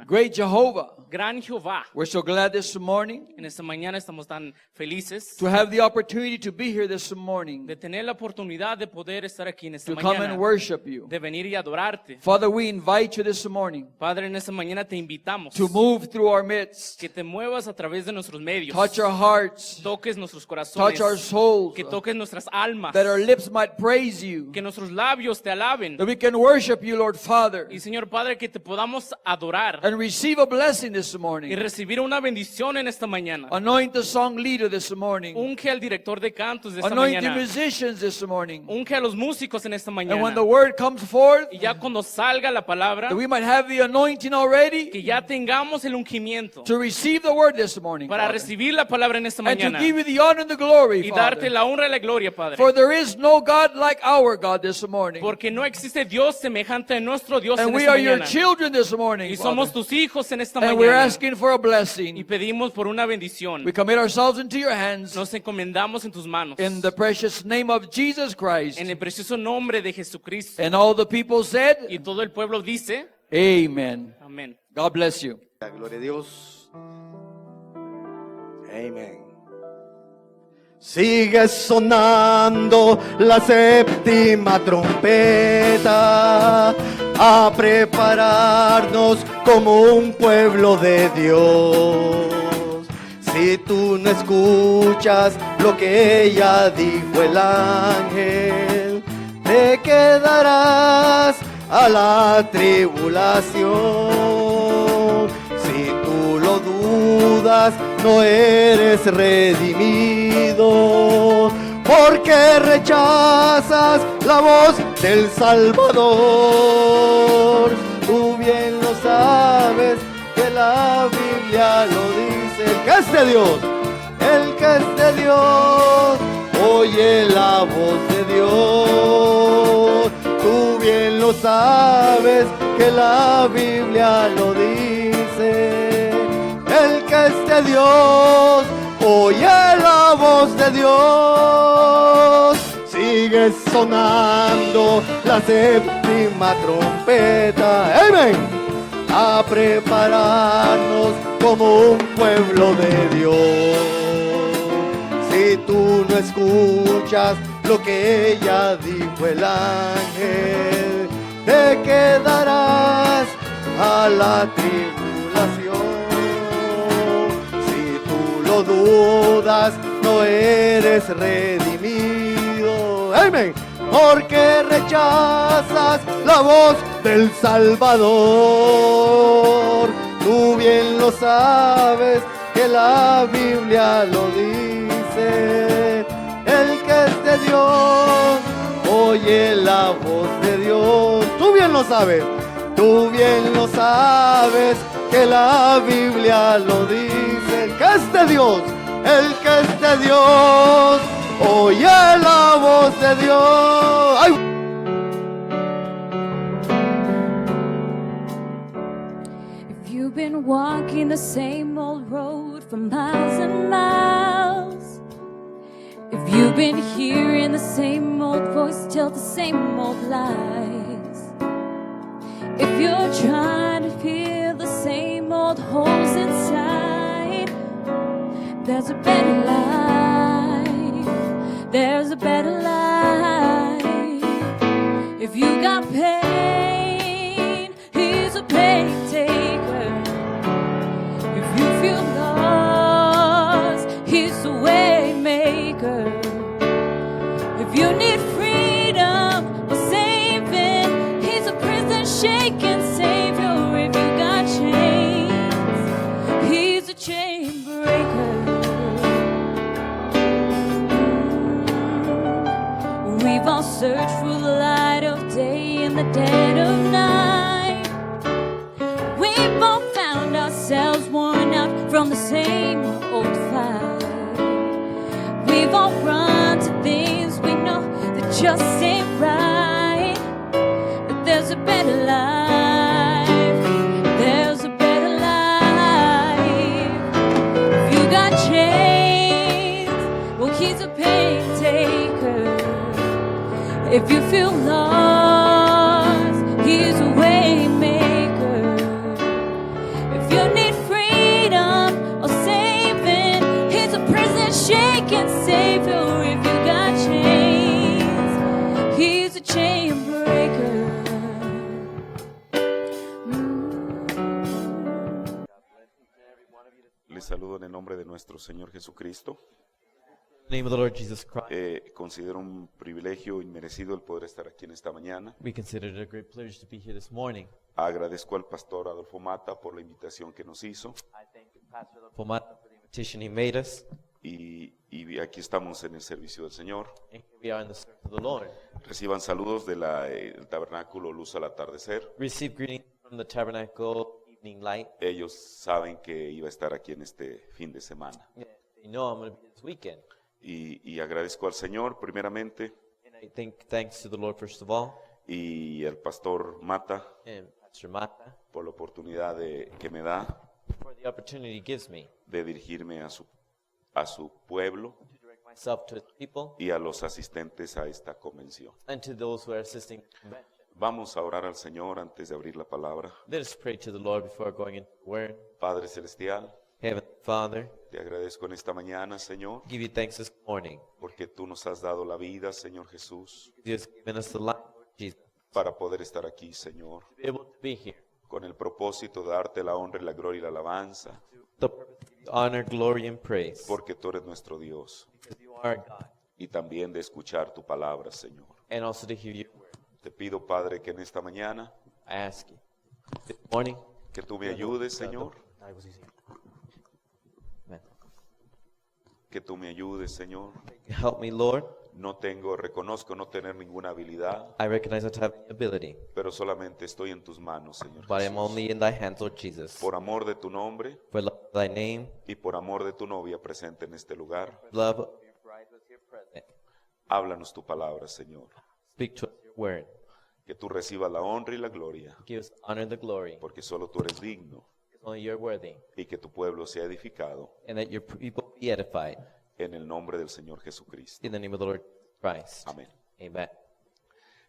Great Jehovah. Gran Jehová. We're so glad this morning En esta mañana estamos tan felices to have the opportunity to be here this morning, de tener la oportunidad de poder estar aquí en esta to come mañana, and worship you. de venir y adorarte. Father, we invite you this morning Padre, en esta mañana te invitamos to move through our midst, que te muevas a través de nuestros medios, touch our hearts, toques nuestros touch corazones, our souls, que toques nuestras almas, that our lips might praise you, que nuestros labios te alaben. that we can worship you, Lord Father, Y Señor Padre, que te podamos adorar and receive a blessing this y morning. recibir una bendición en esta mañana. Anoint the song leader this morning. Unge al director de cantos de esta Anoint the mañana. musicians this morning. Unge a los músicos en esta And when mañana. the word comes forth, Y ya cuando salga la palabra, that we might have the anointing already que ya tengamos el ungimiento to receive the word this morning, para Father, recibir la palabra en esta and to mañana give you the honor and the glory, y darte Father. la honra y la gloria, Padre. For there is no God like our God this morning. Porque no existe Dios semejante a nuestro Dios And en we esta are your mañana. children this morning, Y somos Father. tus hijos en esta And we're mañana. asking for a Y blessing. pedimos por una bendición. We commit ourselves into your hands Nos encomendamos en tus manos. in the precious name of Jesus Christ. En el precioso nombre de Jesucristo. And all the people said, Y todo el pueblo dice, Amen. amén. God bless you. Gloria a Dios. Amén. Sigue sonando la séptima trompeta a prepararnos como un pueblo de Dios. Si tú no escuchas lo que ella dijo el ángel, te quedarás a la tribulación. Si tú lo dudas, no eres redimido, porque rechazas la voz del Salvador. Tú bien lo sabes que la Biblia lo dice. El que es de Dios, el que es de Dios, oye la voz de Dios. Tú bien lo sabes que la Biblia lo dice. El que es de Dios, oye la voz de Dios. Sigue sonando la séptima trompeta. Amén. A prepararnos como un pueblo de Dios. Si tú no escuchas lo que ella dijo el ángel, te quedarás a la tribulación. Si tú lo dudas, no eres redimido. Amén. Porque rechazas la voz del Salvador. Tú bien lo sabes que la Biblia lo dice. El que es de Dios, oye la voz de Dios. Tú bien lo sabes, tú bien lo sabes que la Biblia lo dice. El que es de Dios, el que es de Dios, oye la voz de Dios. ¡Ay! If you've been walking the same old road for miles and miles, if you've been hearing the same old voice tell the same old lies, if you're trying to fill the same old holes inside, there's a better life, there's a better life. If you got pain, he's a pain taker. If you feel lost, he's a way maker. If you need freedom or saving, he's a prison shaking savior. If you got chains, he's a chain breaker. We've all searched for the light of day in the dead of night. We've all found ourselves worn out from the same old fight. We've all run to things we know that just ain't right. But there's a better life, there's a better life. If you got chains, well, he's a pain taker. If you feel lost, he's a way maker. Les saludo en el nombre de nuestro Señor Jesucristo. In the name of the Lord Jesus Christ, Considero un privilegio inmerecido el poder estar aquí en esta mañana. we consider it a great pleasure to be here this morning. Agradezco al pastor Adolfo Mata por la invitación que nos hizo I thank Pastor Fomata for the invitation he made us, y aquí estamos en el servicio del Señor. and here we are in the service of the Lord. Reciban saludos del tabernáculo Luz al Atardecer. Receive greetings from the Tabernacle Evening Light. Ellos saben que iba a estar aquí en este fin de semana. They know I'm going to be here this weekend. Y agradezco al Señor primeramente And I think thanks to the Lord first of all, y al pastor Mata and Pastor Mata por la oportunidad que me da for the opportunity he gives me de dirigirme a su pueblo to direct myself to his people y a los asistentes a esta convención. and to those who are assisting the convention. Vamos a orar al Señor antes de abrir la palabra. Let us pray to the Lord before going into the Word. Padre Celestial, Heavenly Father, te agradezco en esta mañana, Señor, give you thanks this morning. porque tú nos has dado la vida, Señor Jesús, You have given us the life, Lord Jesus, para poder estar aquí, Señor, to be able to be here. con el propósito de darte la honra y la gloria y la alabanza, The purpose to give you honor, glory, and praise. porque tú eres nuestro Dios, Because you are God. y también de escuchar tu palabra, Señor. And also to hear your word. Te pido, Padre, que en esta mañana, I ask you this morning. que tú me ayudes, Señor, Amen. que tú me ayudes, Señor. Help me, Lord. Reconozco no tener ninguna habilidad, I recognize I don't have any ability, pero solamente estoy en tus manos, Señor but I am Jesús. only in thy hands, Lord Jesus. Por amor de tu nombre For love of thy name, y por amor de tu novia presente en este lugar, for love of your bride was here present. háblanos tu palabra, Señor. Speak to us your word. Que tú recibas la honra y la gloria, Give us honor and the glory, porque solo tú eres digno, because only you're worthy, y que tu pueblo sea edificado and that your people be edified. en el nombre del Señor Jesucristo. In the name of the Lord Christ. Amén. Amen.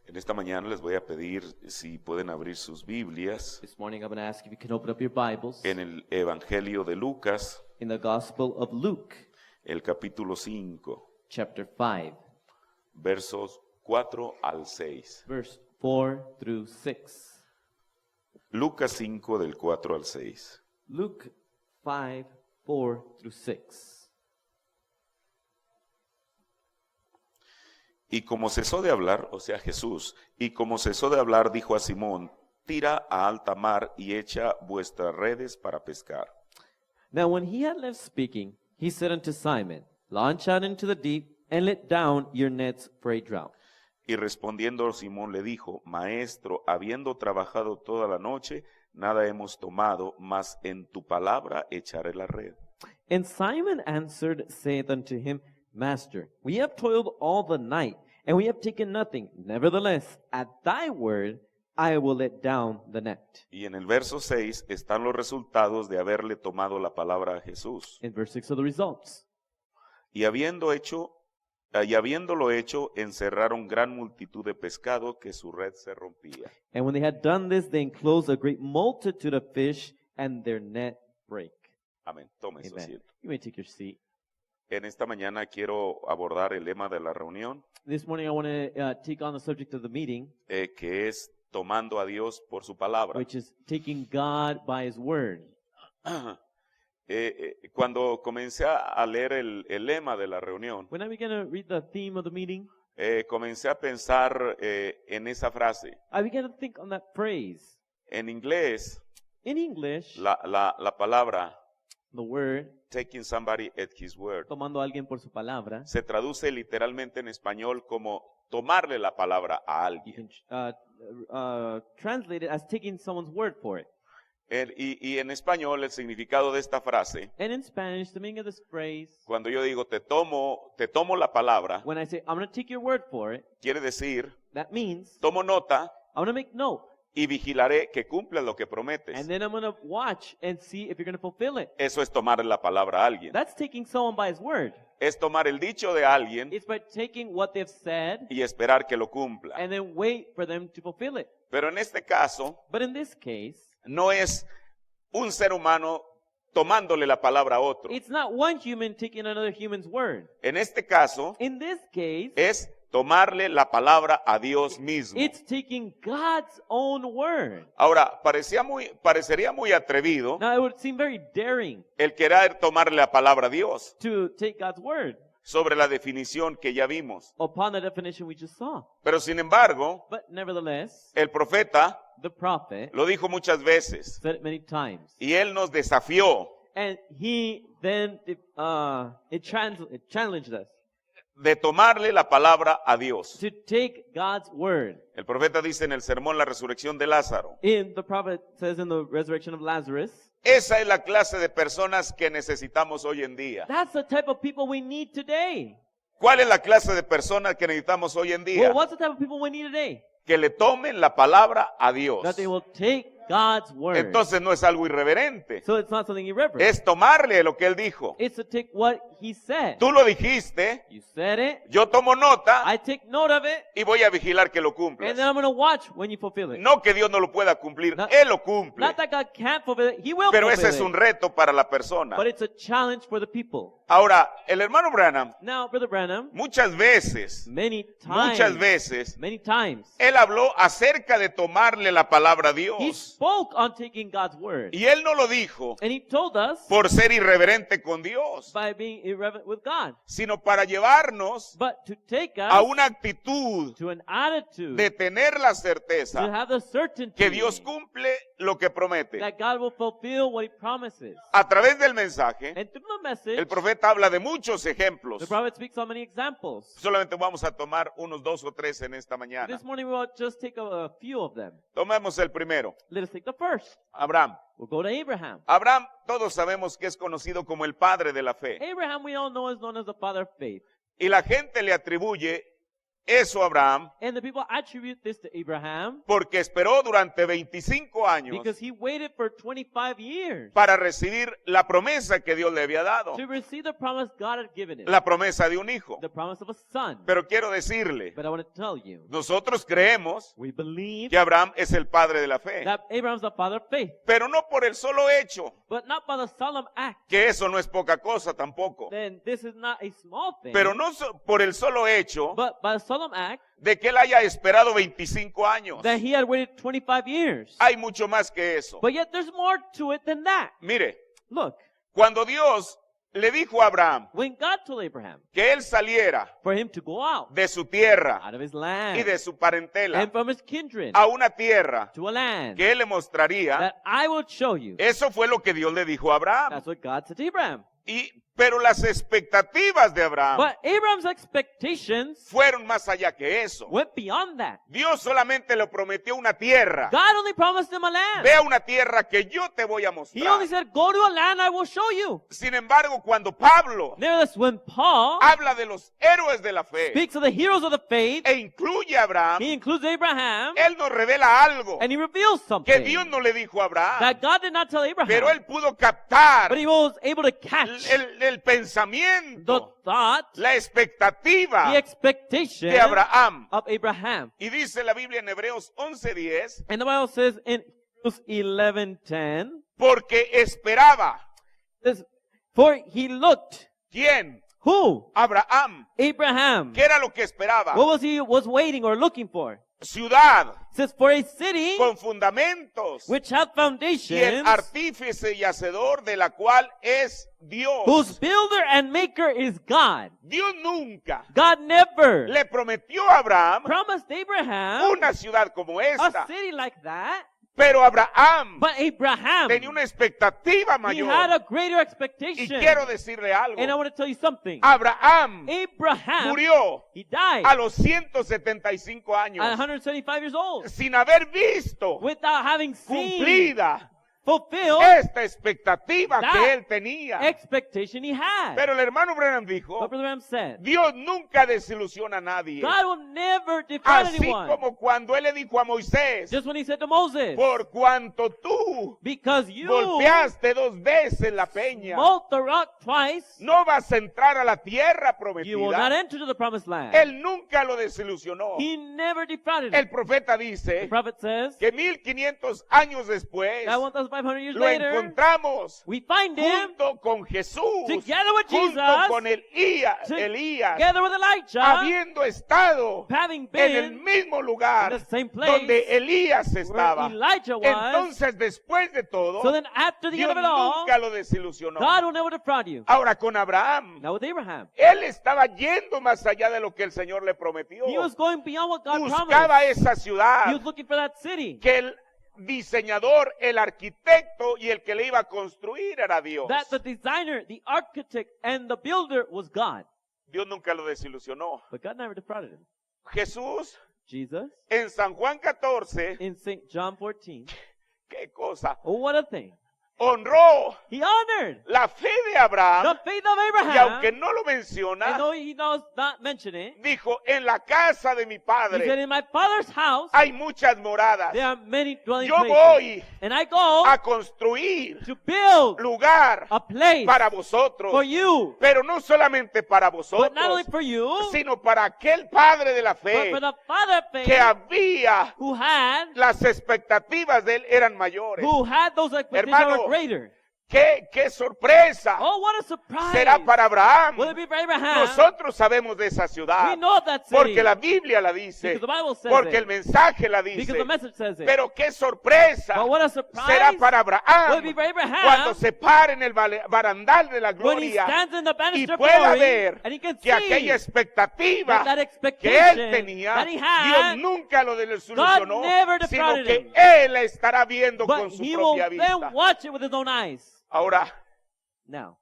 En esta mañana les voy a pedir si pueden abrir sus Biblias This morning, I'm going to ask if you can open up your Bibles en el Evangelio de Lucas, in the Gospel of Luke, el capítulo 5, chapter 5, versos 4 al 6. verse 4 through 6. Lucas 5 del 4 al 6. Luke 5, 4 through 6. Y como cesó de hablar, o sea Jesús, y como cesó de hablar, dijo a Simón, tira a alta mar y echa vuestras redes para pescar. Now, when he had left speaking, he said unto Simon, Launch out into the deep, and let down your nets for a draught. Y respondiendo Simón le dijo, Maestro, habiendo trabajado toda la noche, nada hemos tomado, mas en tu palabra echaré la red. And Simon answered, saith unto him, Master, we have toiled all the night, and we have taken nothing. Nevertheless, at thy word, I will let down the net. Y en el verso 6 están los resultados de haberle tomado la palabra a Jesús. In verse 6 are the results. Y habiéndolo hecho, encerraron gran multitud de pescado que su red se rompía. And when they had done this, they enclosed a great multitude of fish, and their net brake. Amén. Tome su Amen. asiento. You may take your seat. En esta mañana quiero abordar el lema de la reunión, This morning, I want to take on the subject of the meeting, que es tomando a Dios por su palabra. which is taking God by His word. Cuando comencé a leer el lema de la reunión, When I began to read the theme of the meeting, comencé a pensar en esa frase. I began to think on that phrase. En inglés, In English, la palabra the word, taking somebody at his word tomando a alguien por su palabra, se traduce literalmente en español como tomarle la palabra a you alguien. can translate it as taking someone's word for it. Y en español el significado de esta frase, And in Spanish, the meaning of this phrase, cuando yo digo te tomo la palabra, when I say, I'm going to take your word for it, quiere decir that means tomo nota I'm going to make note. y vigilaré que cumplas lo que prometes. And then I'm going to watch and see if you're going to fulfill it. Eso es tomar la palabra a alguien. That's taking someone by his word. Es tomar el dicho de alguien It's by taking what they've said y esperar que lo cumpla. and then wait for them to fulfill it. Pero en este caso, But in this case, no es un ser humano tomándole la palabra a otro. it's not one human taking another human's word. En este caso, In this case, es tomarle la palabra a Dios mismo. It's taking God's own word. Ahora, parecería muy atrevido Now, it would seem very daring el querer tomarle la palabra a Dios to take God's word sobre la definición que ya vimos. upon the definition we just saw. Pero sin embargo, But nevertheless, el profeta the prophet lo dijo muchas veces said it many times. y él nos desafió And he then it challenged us de tomarle la palabra a Dios. to take God's word. El profeta dice en el sermón La resurrección de Lázaro. The prophet says in the resurrection of Lazarus, Esa es la clase de personas que necesitamos hoy en día. that's the type of people we need today. ¿Cuál es la clase de personas que necesitamos hoy en día? Well, what's the type of people we need today? Que le tomen la palabra a Dios. That they will take God's word. Entonces no es algo irreverente. So it's not something irreverent. Es tomarle lo que él dijo. It's to take what he said. Tú lo dijiste, You said it. yo tomo nota I take note of it. y voy a vigilar que lo And cumplas. then I'm going to watch when you fulfill it. No que Dios no lo pueda cumplir, No- Él lo cumple. Not that God can't fulfill it. He will Pero fulfill ese es un it. reto para la persona. But it's a challenge for the people. Ahora, el hermano Branham, Now, Brother Branham, muchas veces, many times, él habló acerca de tomarle la palabra a he Dios. spoke on taking God's word. Y él no lo dijo And he told us por ser irreverente con Dios, by being irreverent with God. sino para llevarnos But to take a us una actitud to an attitude de tener la to certeza have the certainty que Dios cumple lo que promete. that God will fulfill what he promises. A través del mensaje, And through the message, el profeta habla de muchos ejemplos. the prophet speaks on many examples. Solamente vamos a tomar unos 2 o 3 en esta mañana. This morning we will just take a few of them. Tomemos el primero, Let us take the first. Abraham. We'll go to Abraham. Abraham, todos sabemos que es conocido como el padre de la fe. Abraham, we all know, is known as the father of faith. Y la gente le atribuye eso a Abraham And the people attribute this to Abraham porque esperó durante 25 años because he waited for 25 years para recibir la promesa que Dios le había dado. to receive the promise God had given him, La promesa de un hijo. the promise of a son. Pero quiero decirle, But I want to tell you, nosotros creemos we believe que Abraham es el padre de la fe. that Abraham's the father of faith, Pero no por el solo hecho, but not by the solemn act. que eso no es poca cosa tampoco. Then this is not a small thing, Pero no por el solo hecho but by the solemn act de que él haya esperado 25 años. that he had waited 25 years. Hay mucho más que eso. But yet there's more to it than that. Mire, Look, cuando Dios le dijo a Abraham when God told Abraham que él saliera for him to go out de su tierra of his y land de su parentela and from his kindred a una tierra to a land que él le mostraría, that I will show you. eso fue lo que Dios le dijo a Abraham. That's what God said to Abraham. Pero las expectativas de Abraham But Abraham's expectations fueron más allá que eso. went beyond that. Dios solamente le prometió una tierra. God only promised him a land. Ve a una tierra que yo te voy a He mostrar. only said, go to a land I will show you. Sin embargo, cuando Pablo Nevertheless, when Paul habla de los héroes de la fe speaks of the heroes of the faith, e incluye a Abraham, he includes Abraham, él nos revela algo and he reveals que something Dios no le dijo a Abraham, that God did not tell Abraham. pero él pudo captar But he was able to catch el the pensamiento, thought, la expectativa the expectation de Abraham. of Abraham. Y dice la Biblia en Hebreos 11:10, And the Bible says in Hebrews 11:10, porque esperaba. says, for he looked, ¿Quién? who? Abraham. Abraham. ¿Qué era lo que esperaba? What was he waiting or looking for? Ciudad It says, for a city con fundamentos which hath y el foundations, artífice y hacedor de la cual es Dios. whose builder and maker is God. Dios nunca God never le prometió a Abraham promised Abraham una ciudad como a esta, city like that, pero Abraham but Abraham, tenía una expectativa he had mayor. a greater Y expectation. quiero decirle And I algo. want to tell you something. Abraham Abraham, murió he died a los 175 at años 175 years old sin haber visto without having seen, cumplida fulfilled esta expectativa that que él tenía. expectation he had. Pero el hermano Branham But dijo, Brother Branham said, Dios nunca desilusiona a nadie. God will never defraud Así anyone. como cuando él le dijo a Moisés, Just when he said to Moses, por cuanto tú because you golpeaste 2 veces la peña, smote the rock twice, no vas a entrar a la tierra you will not prometida. enter to the promised land. Él nunca lo desilusionó. He never defrauded El him. profeta The dice prophet says que 1500 años después, that 2,500 years lo later, encontramos we find him junto con Jesús, together with junto Jesus, con Elías, together with Elijah, habiendo estado having en el been mismo lugar in the same place donde Elías where estaba. Elijah was. Entonces, después de todo, So then after the end Dios of it all, nunca lo desilusionó. God will never defraud you. Ahora con Abraham, Now with Abraham, él estaba yendo más allá de lo que el Señor le prometió. he was going beyond what God Buscaba promised. esa He ciudad was looking for that city. que el diseñador, el arquitecto y el que le iba a construir era Dios. That the designer, the architect, and the builder was God. Dios nunca lo desilusionó. But God never defrauded him. Jesús Jesus, en San Juan 14, in St. John 14, qué cosa, oh, what a thing. honró He honored la fe de the Abraham faith of y Abraham. aunque no lo And menciona, though he does not mention it, dijo, en la casa de mi he said, padre in my father's house, hay muchas moradas. there are many dwelling Yo places. voy And I go a construir to build lugar a place para vosotros, for you. pero no solamente para But not only vosotros, for you, sino para aquel padre de la but fe for the father of faith que había, who had las expectativas de él eran mayores. those expectations that Hermano, were greater. ¡Qué sorpresa! Oh, what a surprise. Será para Abraham. Will it be for Abraham? Nosotros sabemos de esa We ciudad, know of that city. porque la Biblia la dice, Because the Bible says porque it. el mensaje la Because dice. the message says it. Pero qué sorpresa But what a surprise. será para Will it Abraham be for Abraham cuando se pare en el barandal de la when he gloria stands in the y banister of pueda glory ver and he can que aquella see expectativa that que expectation él tenía, that he had, Dios nunca lo desilusionó, God never sino defrauded que him. él la estará viendo but con su he will propia then vista. watch it with his own eyes. Ahora, Now,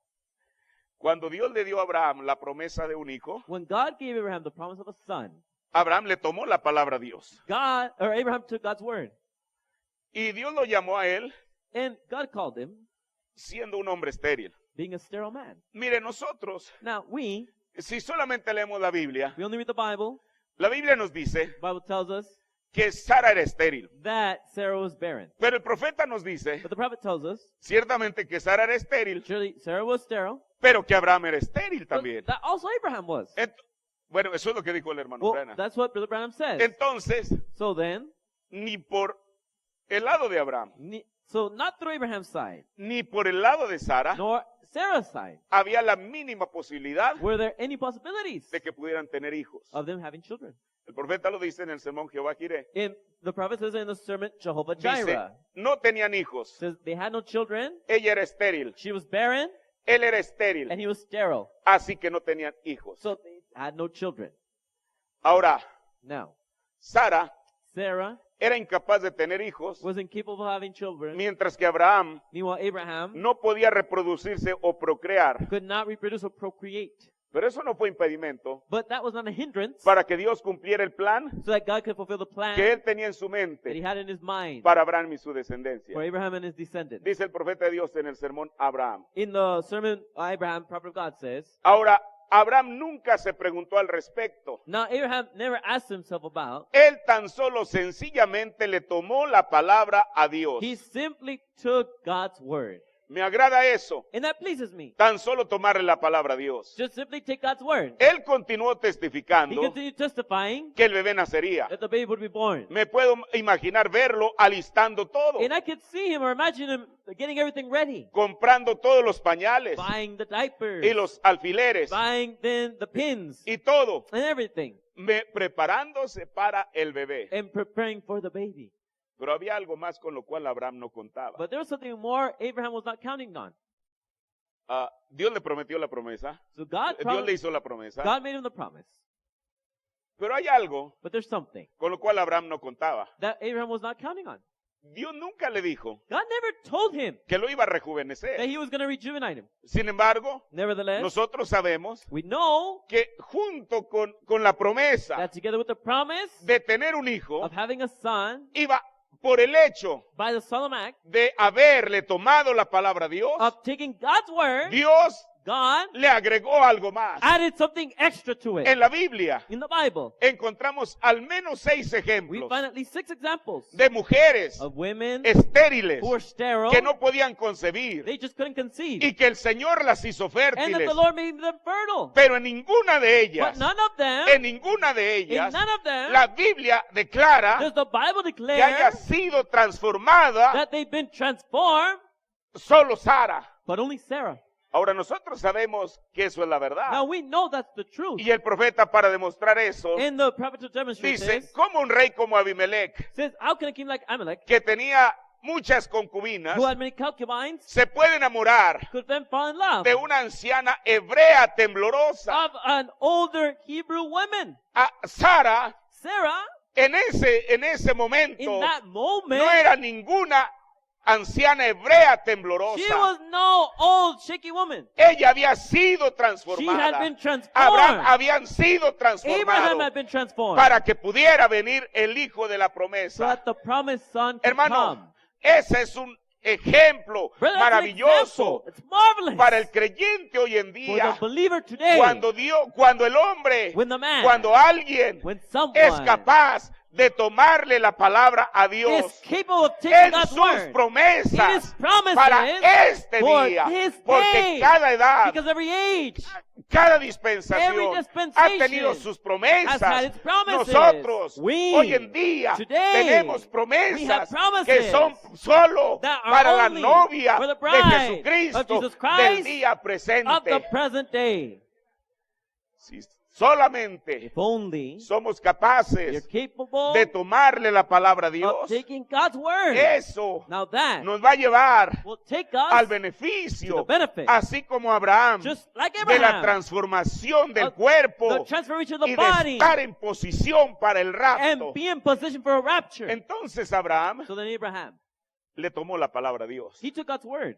cuando Dios le dio a Abraham la promesa de un hijo, when God gave Abraham the promise of a son, Abraham le tomó la palabra a Dios. Abraham took God's word. Y Dios lo llamó a él And God called him siendo un hombre estéril. being a sterile man. Mire, nosotros, Now, we si solamente leemos la Biblia only read the Bible. la Biblia nos dice The Bible tells us que Sara era estéril. that Sarah was barren. Pero el profeta nos dice, But the prophet tells us, ciertamente que Sara era estéril, surely Sarah was sterile, pero que Abraham era estéril but también. that also Abraham was. Bueno, eso es lo que dijo el hermano Well, Branham. that's what Brother Branham says. Entonces, So then, ni por el lado de Abraham, so not through Abraham's side, ni por el lado de Sara, nor Sarah's side, había la mínima posibilidad were there any possibilities de que pudieran tener hijos. of them having children. El profeta lo dice en el sermón Jehová Jireh. In the prophet says in the sermon, Jehovah Dice, Jireh, no tenían hijos. says they had no children, Ella era estéril. she was barren, Él era estéril. and he was sterile. Así que no tenían hijos. So they had no children. Ahora, Now, Sara Sarah era incapaz de tener hijos, was incapable of having children. mientras que Abraham Meanwhile, Abraham no podía reproducirse o procrear. could not reproduce or procreate. Pero eso no fue impedimento But that was not a hindrance para que Dios cumpliera el plan so that God could fulfill the plan que él tenía en su that he mente had in his mind para Abraham y su descendencia. for Abraham and his descendants. Dice el profeta de Dios en el sermón Abraham. In the sermon, Abraham, prophet of God, says, Ahora, Abraham nunca se preguntó al respecto. now Abraham never asked himself about, Él tan solo sencillamente le tomó la palabra a Dios. he simply took God's word. Me agrada eso, And that pleases me. tan solo tomarle la palabra a Dios. Just simply take God's word. Él continuó He testificando continued testifying que el bebé nacería. that the baby would be born. Me puedo imaginar verlo alistando todo, And I could see him or imagine him getting everything ready. comprando todos los pañales Buying the diapers. y los alfileres Buying then the pins y todo, and everything. preparándose para el bebé. And preparing for the baby. Pero había algo más con lo cual Abraham no contaba. But there was something more Abraham was not counting on. Dios le prometió la promesa, So God, Dios le hizo la promesa, God made him the promise. pero hay algo But there's something con lo cual Abraham no contaba. that Abraham was not counting on. Dios nunca le dijo God never told him que lo iba a that rejuvenecer. he was going to rejuvenate him. Sin embargo, Nevertheless, nosotros sabemos we know que junto con la promesa that together with the promise de tener un hijo, of having a son, iba por el hecho by the solemn act de haberle tomado la palabra a Dios, of taking God's word, Dios God le agregó algo más. added something extra to it. En la Biblia In the Bible, encontramos al menos 6 we ejemplos find at least 6 examples de mujeres of women estériles who were sterile. que no podían concebir They just couldn't conceive. y que el Señor las hizo And that fértiles. the Lord made them fertile. Pero en ninguna de But ellas, none of them, en ninguna de in ellas, none of them, la Biblia declara does the Bible que haya declare sido transformada that they've been transformed, solo Sara. but only Sarah. Ahora nosotros sabemos que eso es la verdad. Now we know that's the truth. Y el profeta, para demostrar eso, And the prophet to demonstrate dice, this como un rey como Abimelech, says, how can a king like Amalek, que tenía muchas concubinas, who had many concubines, se puede enamorar could then fall in love de una anciana hebrea temblorosa? of an older Hebrew woman? A Sara, Sarah, en ese momento, in that moment, no era ninguna anciana hebrea she temblorosa. was no old shaky woman. Ella había sido She had transformada. been transformed. Abraham habían sido Abraham transformados had been transformed. para que pudiera venir el hijo de la So promesa. that the promised son could Hermano, come. ese es un ejemplo Brother, that's an maravilloso example. It's marvelous para el creyente hoy en for día. the believer today. Cuando el hombre, When the man, cuando alguien when someone es capaz de tomarle la palabra a is Dios capable of taking en God's sus word, in his promesas promises para este for día, this porque day, cada edad, because every age cada every dispensación ha dispensation tenido sus has had promesas. its promises. Nosotros We, hoy en día today, tenemos we have promesas promises que son solo that are para la only novia for the de bride Jesucristo of Jesus del Christ día of the presente. present day. Si solamente If only somos you're capaces capable de tomarle la palabra a of Dios, taking God's word. eso Now that nos va a llevar will take al us beneficio, to the benefit, así como Abraham, just like de la Abraham, transformación del of cuerpo the transformation of the y de body, estar en posición para el rapto. and be in position for a rapture. Entonces Abraham So then Abraham, le tomó la palabra a Dios. he took God's word.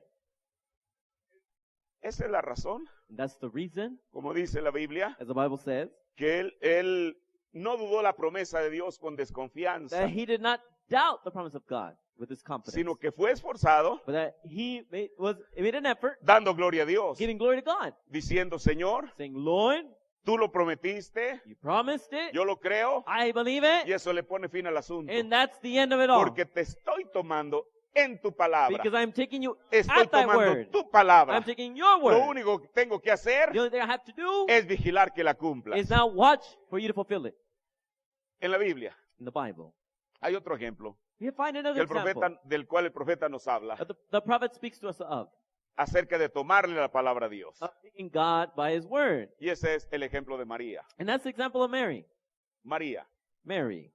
Esa es la razón, And that's the reason, como dice la Biblia, as the Bible says, que él no dudó la promesa de Dios con desconfianza, that he did not doubt the promise of God with his confidence, sino que fue esforzado, but that he made an effort, dando gloria a Dios, giving glory to God, diciendo, Señor, saying, Lord, tú lo prometiste, you promised it, yo lo creo, I believe y it, eso le pone fin al asunto. and that's the end of it all. Porque te estoy tomando en tu palabra. Because I'm taking you Estoy at thy tomando word. tu palabra. I'm taking your Lo word. único que tengo que hacer The only thing I have to do es vigilar que la cumplas. is now watch for you to fulfill it. En la Biblia In the Bible, hay otro ejemplo we find que another example del cual el profeta nos habla that the prophet speaks to us of acerca de tomarle la palabra a Dios. taking God by his word. Y ese es el ejemplo de María. And that's the example of Mary. María, Mary,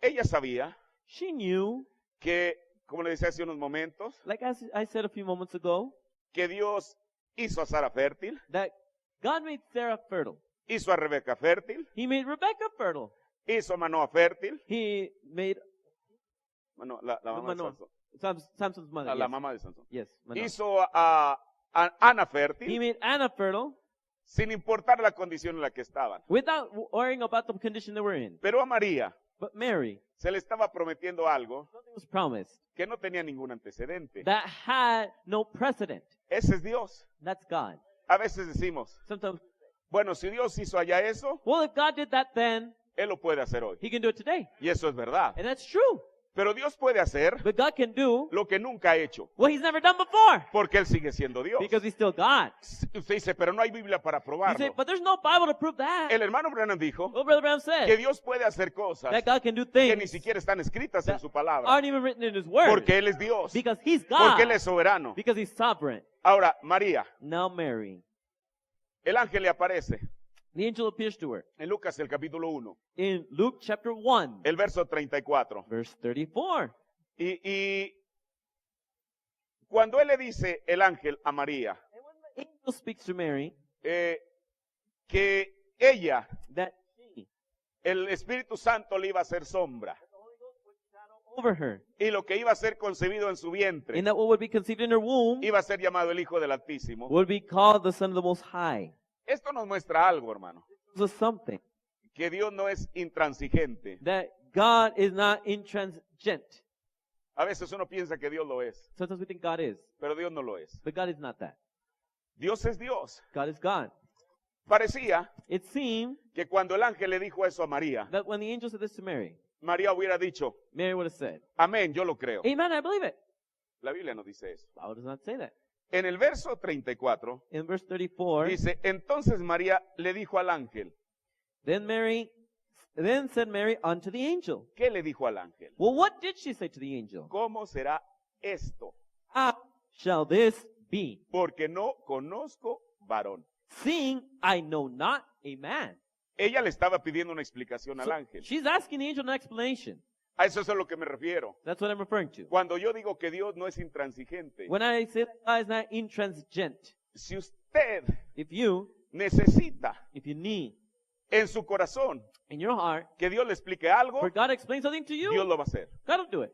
ella sabía she knew, que, como le decía hace unos momentos, like as I said a few moments ago, que Dios hizo a Sara fértil, that God made Sarah fertile. hizo a Rebeca fértil, He made Rebecca fertile. hizo a Manoa fértil, He made la mamá de Manoah, Sansón, Samson's mother. la Yes, mamá de Sansón. yes, Manoah. Hizo a Ana He fértil, made Anna fertile sin importar la condición en la que estaban. without worrying about the condition they were in. Pero a María But Mary, se le estaba prometiendo algo something was promised que no tenía ningún antecedente. that had no precedent. Ese es Dios. That's God. A veces decimos, Sometimes, bueno, si Dios hizo allá eso, well, if God did that then, Él lo puede hacer hoy. he can do it today. Y eso es verdad. And that's true. Pero Dios puede hacer But God can do lo que nunca ha hecho, what he's never done before porque Él sigue siendo Dios. because he's still God. Usted dice, pero no hay Biblia para You say, probarlo. but there's no Bible to prove that. El hermano Branham dijo Well, Brother Brown que said Dios puede hacer cosas that God can do que ni things siquiera están escritas en that su palabra, aren't even written in his word porque Él es Dios, because he's God, porque Él es soberano. because he's sovereign. Ahora, María, Now Mary, el ángel le aparece the angel appears to her en Lucas el capítulo 1, in Luke chapter 1, el verso 34. verse 34. Y cuando él le dice, el ángel, a María, And when the angel speaks to Mary, que ella, that she, el Espíritu Santo le iba a hacer sombra, the Holy Ghost would shadow over her, y lo que iba a ser concebido en su vientre and that what would be conceived in her womb iba a ser llamado el Hijo del Altísimo. would be called the Son of the Most High. Esto nos muestra algo, hermano, This is something que Dios no es intransigente. that God is not intransigent. A veces uno piensa que Dios lo es, Sometimes we think God is, pero Dios no lo es. but God is not that. Dios es Dios. God is God. Parecía It seemed que cuando el ángel le dijo eso a María, that when the angel said this to Mary, María hubiera dicho, Mary would have said, amén, yo lo creo. Amen, I believe it. La Biblia no dice eso. The Bible does not say that. En el verso 34 In verse 34, dice, entonces María le dijo al ángel. then said Mary unto the angel. ¿Qué le dijo al ángel? Well, what did she say to the angel? ¿Cómo será esto? How shall this be? Porque no conozco varón. Seeing I know not a man. Ella le estaba pidiendo una explicación al So ángel. she's asking the angel an explanation. A eso es a lo que me refiero. That's what I'm referring to. Cuando yo digo que Dios no es intransigente, When I say that God is not intransigent, si usted if you necesita need en su corazón in your heart que Dios le explique algo, for God to explain something to Dios you, lo va a hacer. God will do it.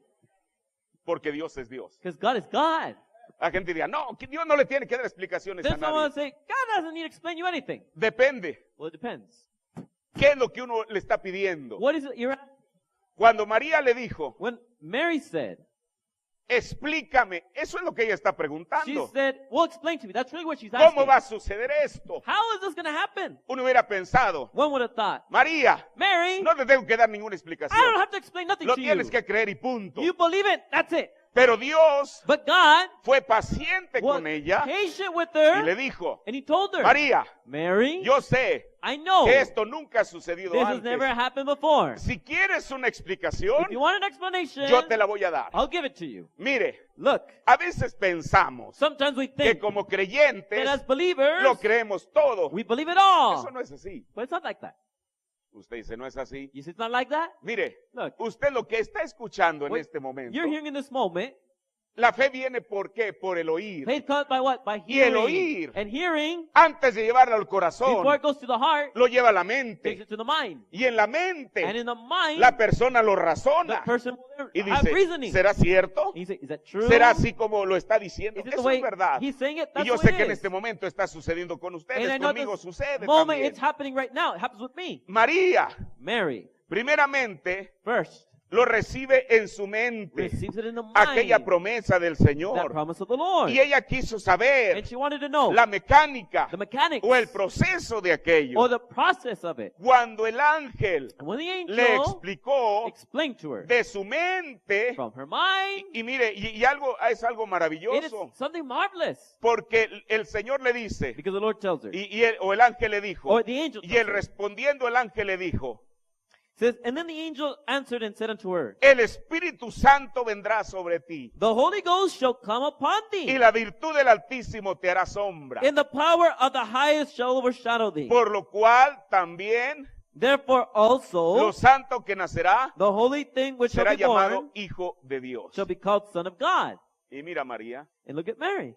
Porque Dios es Dios. Because God is God. La gente dirá, no, que Dios no le tiene que dar explicaciones a Then someone will nadie. say, God doesn't need to explain you anything. Depende. Well, it depends. ¿Qué es lo que uno le está pidiendo? What is it you're asking? Cuando María le dijo, When Mary said, explícame, eso es lo que ella está she preguntando. said, well, explain to me. That's really what she's asking. ¿Cómo va a suceder esto? How is this going to happen? Uno hubiera pensado, One would have thought, María, Mary, no te tengo que dar ninguna I don't explicación. have to explain nothing Lo to you. tienes que creer y punto. You believe it, that's it. Pero Dios But God fue paciente was con ella patient with y her, le dijo, and he told her, María, Mary, yo sé I know que esto nunca ha sucedido this has never antes. happened before. Si quieres una explicación, If you want an explanation, yo te la voy a dar. I'll give it to you. Mire, Look, a veces pensamos sometimes we que think como that creyentes as believers, lo creemos todo. we believe it all. Eso no es así. But it's not like that. Usted dice, no es así. You see, it's not like that. Mire, Look, usted lo que está escuchando en what este momento, you're hearing in this moment, la fe viene ¿por qué? Por el oír. faith comes by what? By Y el hearing. oír, And hearing, antes de llevarlo al before corazón, it goes to the heart, lo lleva a la takes mente. it to the mind. Y en la And mente, in the mind, la persona lo the razona. person will Y have dice, reasoning. ¿será cierto? And you say, is that true? ¿Será así como lo está diciendo? Is it the Eso way es verdad. he's saying it? Y That's yo the sé way que en it is. este momento está sucediendo con And ustedes, I know conmigo this sucede moment, también. it's happening right now. It happens with me. María, Mary, primeramente, first, lo recibe en su mente, receives it in the mind. aquella promesa del That Señor. promise of the Lord. Y ella quiso saber And she wanted to know la mecánica the mechanics o el proceso de aquello. or the process of it. Cuando el ángel And when the le angel explicó explained to her de su mente, from her mind, y mire, y algo es algo it is maravilloso, something marvelous. porque el Señor le dice, Because the Lord tells her, o el ángel le dijo, or the angel y tells él her, respondiendo el ángel le dijo, says, and then the angel answered and said unto her, el Espíritu Santo vendrá sobre ti, the Holy Ghost shall come upon y thee, la virtud del Altísimo te hará sombra, and the power of the highest shall overshadow thee. por lo cual también Therefore also lo santo que nacerá the holy thing which shall será be born llamado Hijo de Dios. shall be called Son of God. Y mira, María, And look at Mary.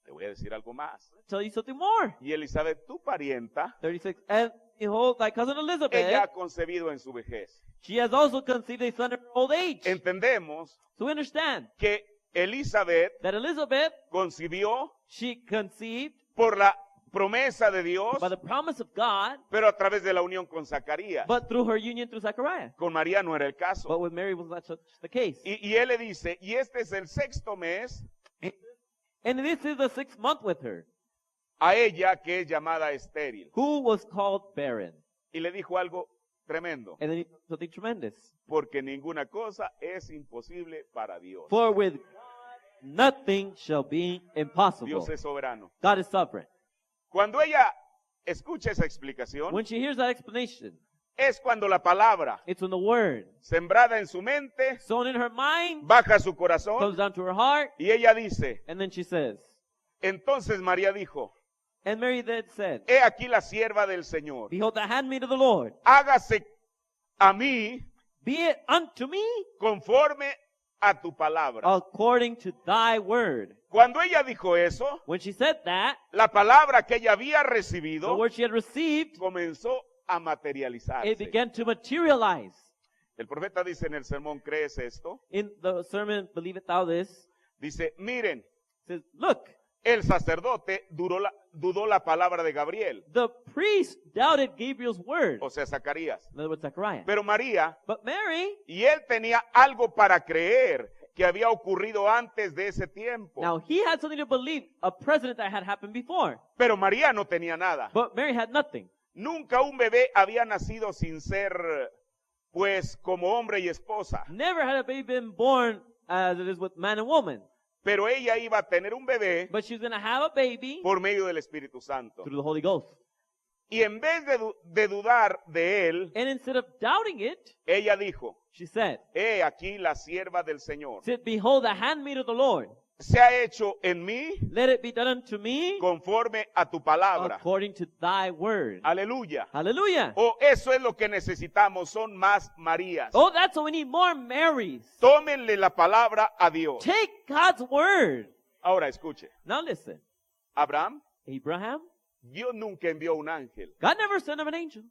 te voy a decir algo más. I'll tell you something more. Y Elizabeth, tu parienta, 36. And behold, thy cousin Elizabeth, ella ha concebido en su vejez. she has also conceived a son in her old age. Entendemos So we understand que Elizabeth that Elizabeth, concibió she conceived por la promesa de Dios, by the promise of God, pero a través de la unión con Zacarías. but through her union through Zechariah. Con María no era el caso. But with Mary was not such the case. Y él le dice, y este es el sexto mes And this is the 6th month with her, a ella que es llamada estéril. who was called barren. Y le dijo algo tremendo, And then he said something tremendous. porque ninguna cosa es imposible para Dios. For with God nothing shall be impossible. Dios es soberano. God is sovereign. Cuando ella escucha esa explicación, When she hears that explanation, es cuando la palabra it's when the word sembrada en su mente sown in her mind baja a su comes corazón down to her heart, y ella dice, and then she says, entonces María dijo, and Mary then said, he aquí la sierva del Señor, behold the handmaid of the Lord, hágase a mí be it unto me conforme a tu palabra. according to thy word. Cuando ella dijo eso, When she said that, la palabra que ella había the recibido word she had received, comenzó a it materializarse. began to materialize. El profeta dice en el sermón, ¿crees esto? In the sermon, Believest Thou This? Dice, miren, It says, look, el sacerdote dudó la palabra de Gabriel, the priest doubted Gabriel's word. o sea, Zacarías. In other words, Zechariah. Pero María, But Mary, y él tenía algo para creer que había ocurrido antes de ese tiempo. Now, he had something to believe, a precedent that had happened before. Pero María no tenía nada. But Mary had nothing. Nunca un bebé había nacido sin ser, pues, como hombre y esposa. Never had a baby been born as it is with man and woman. Pero ella iba a tener un bebé But she's going to have a baby por medio del Espíritu Santo. through the Holy Ghost. Y en vez de dudar de él, And instead of doubting it, ella dijo, she said, he aquí la sierva del Señor. said, behold, the handmaid of the Lord. Se ha hecho en mí Let it be done unto me conforme a tu palabra. according to thy word. Aleluya. Hallelujah. O eso es lo que necesitamos, son más Marías. Oh, that's what we need, more Marys. Tómenle la palabra a Dios. Take God's word. Ahora escuche, Now listen. Abraham, Abraham, Dios nunca envió un ángel God never sent him an angel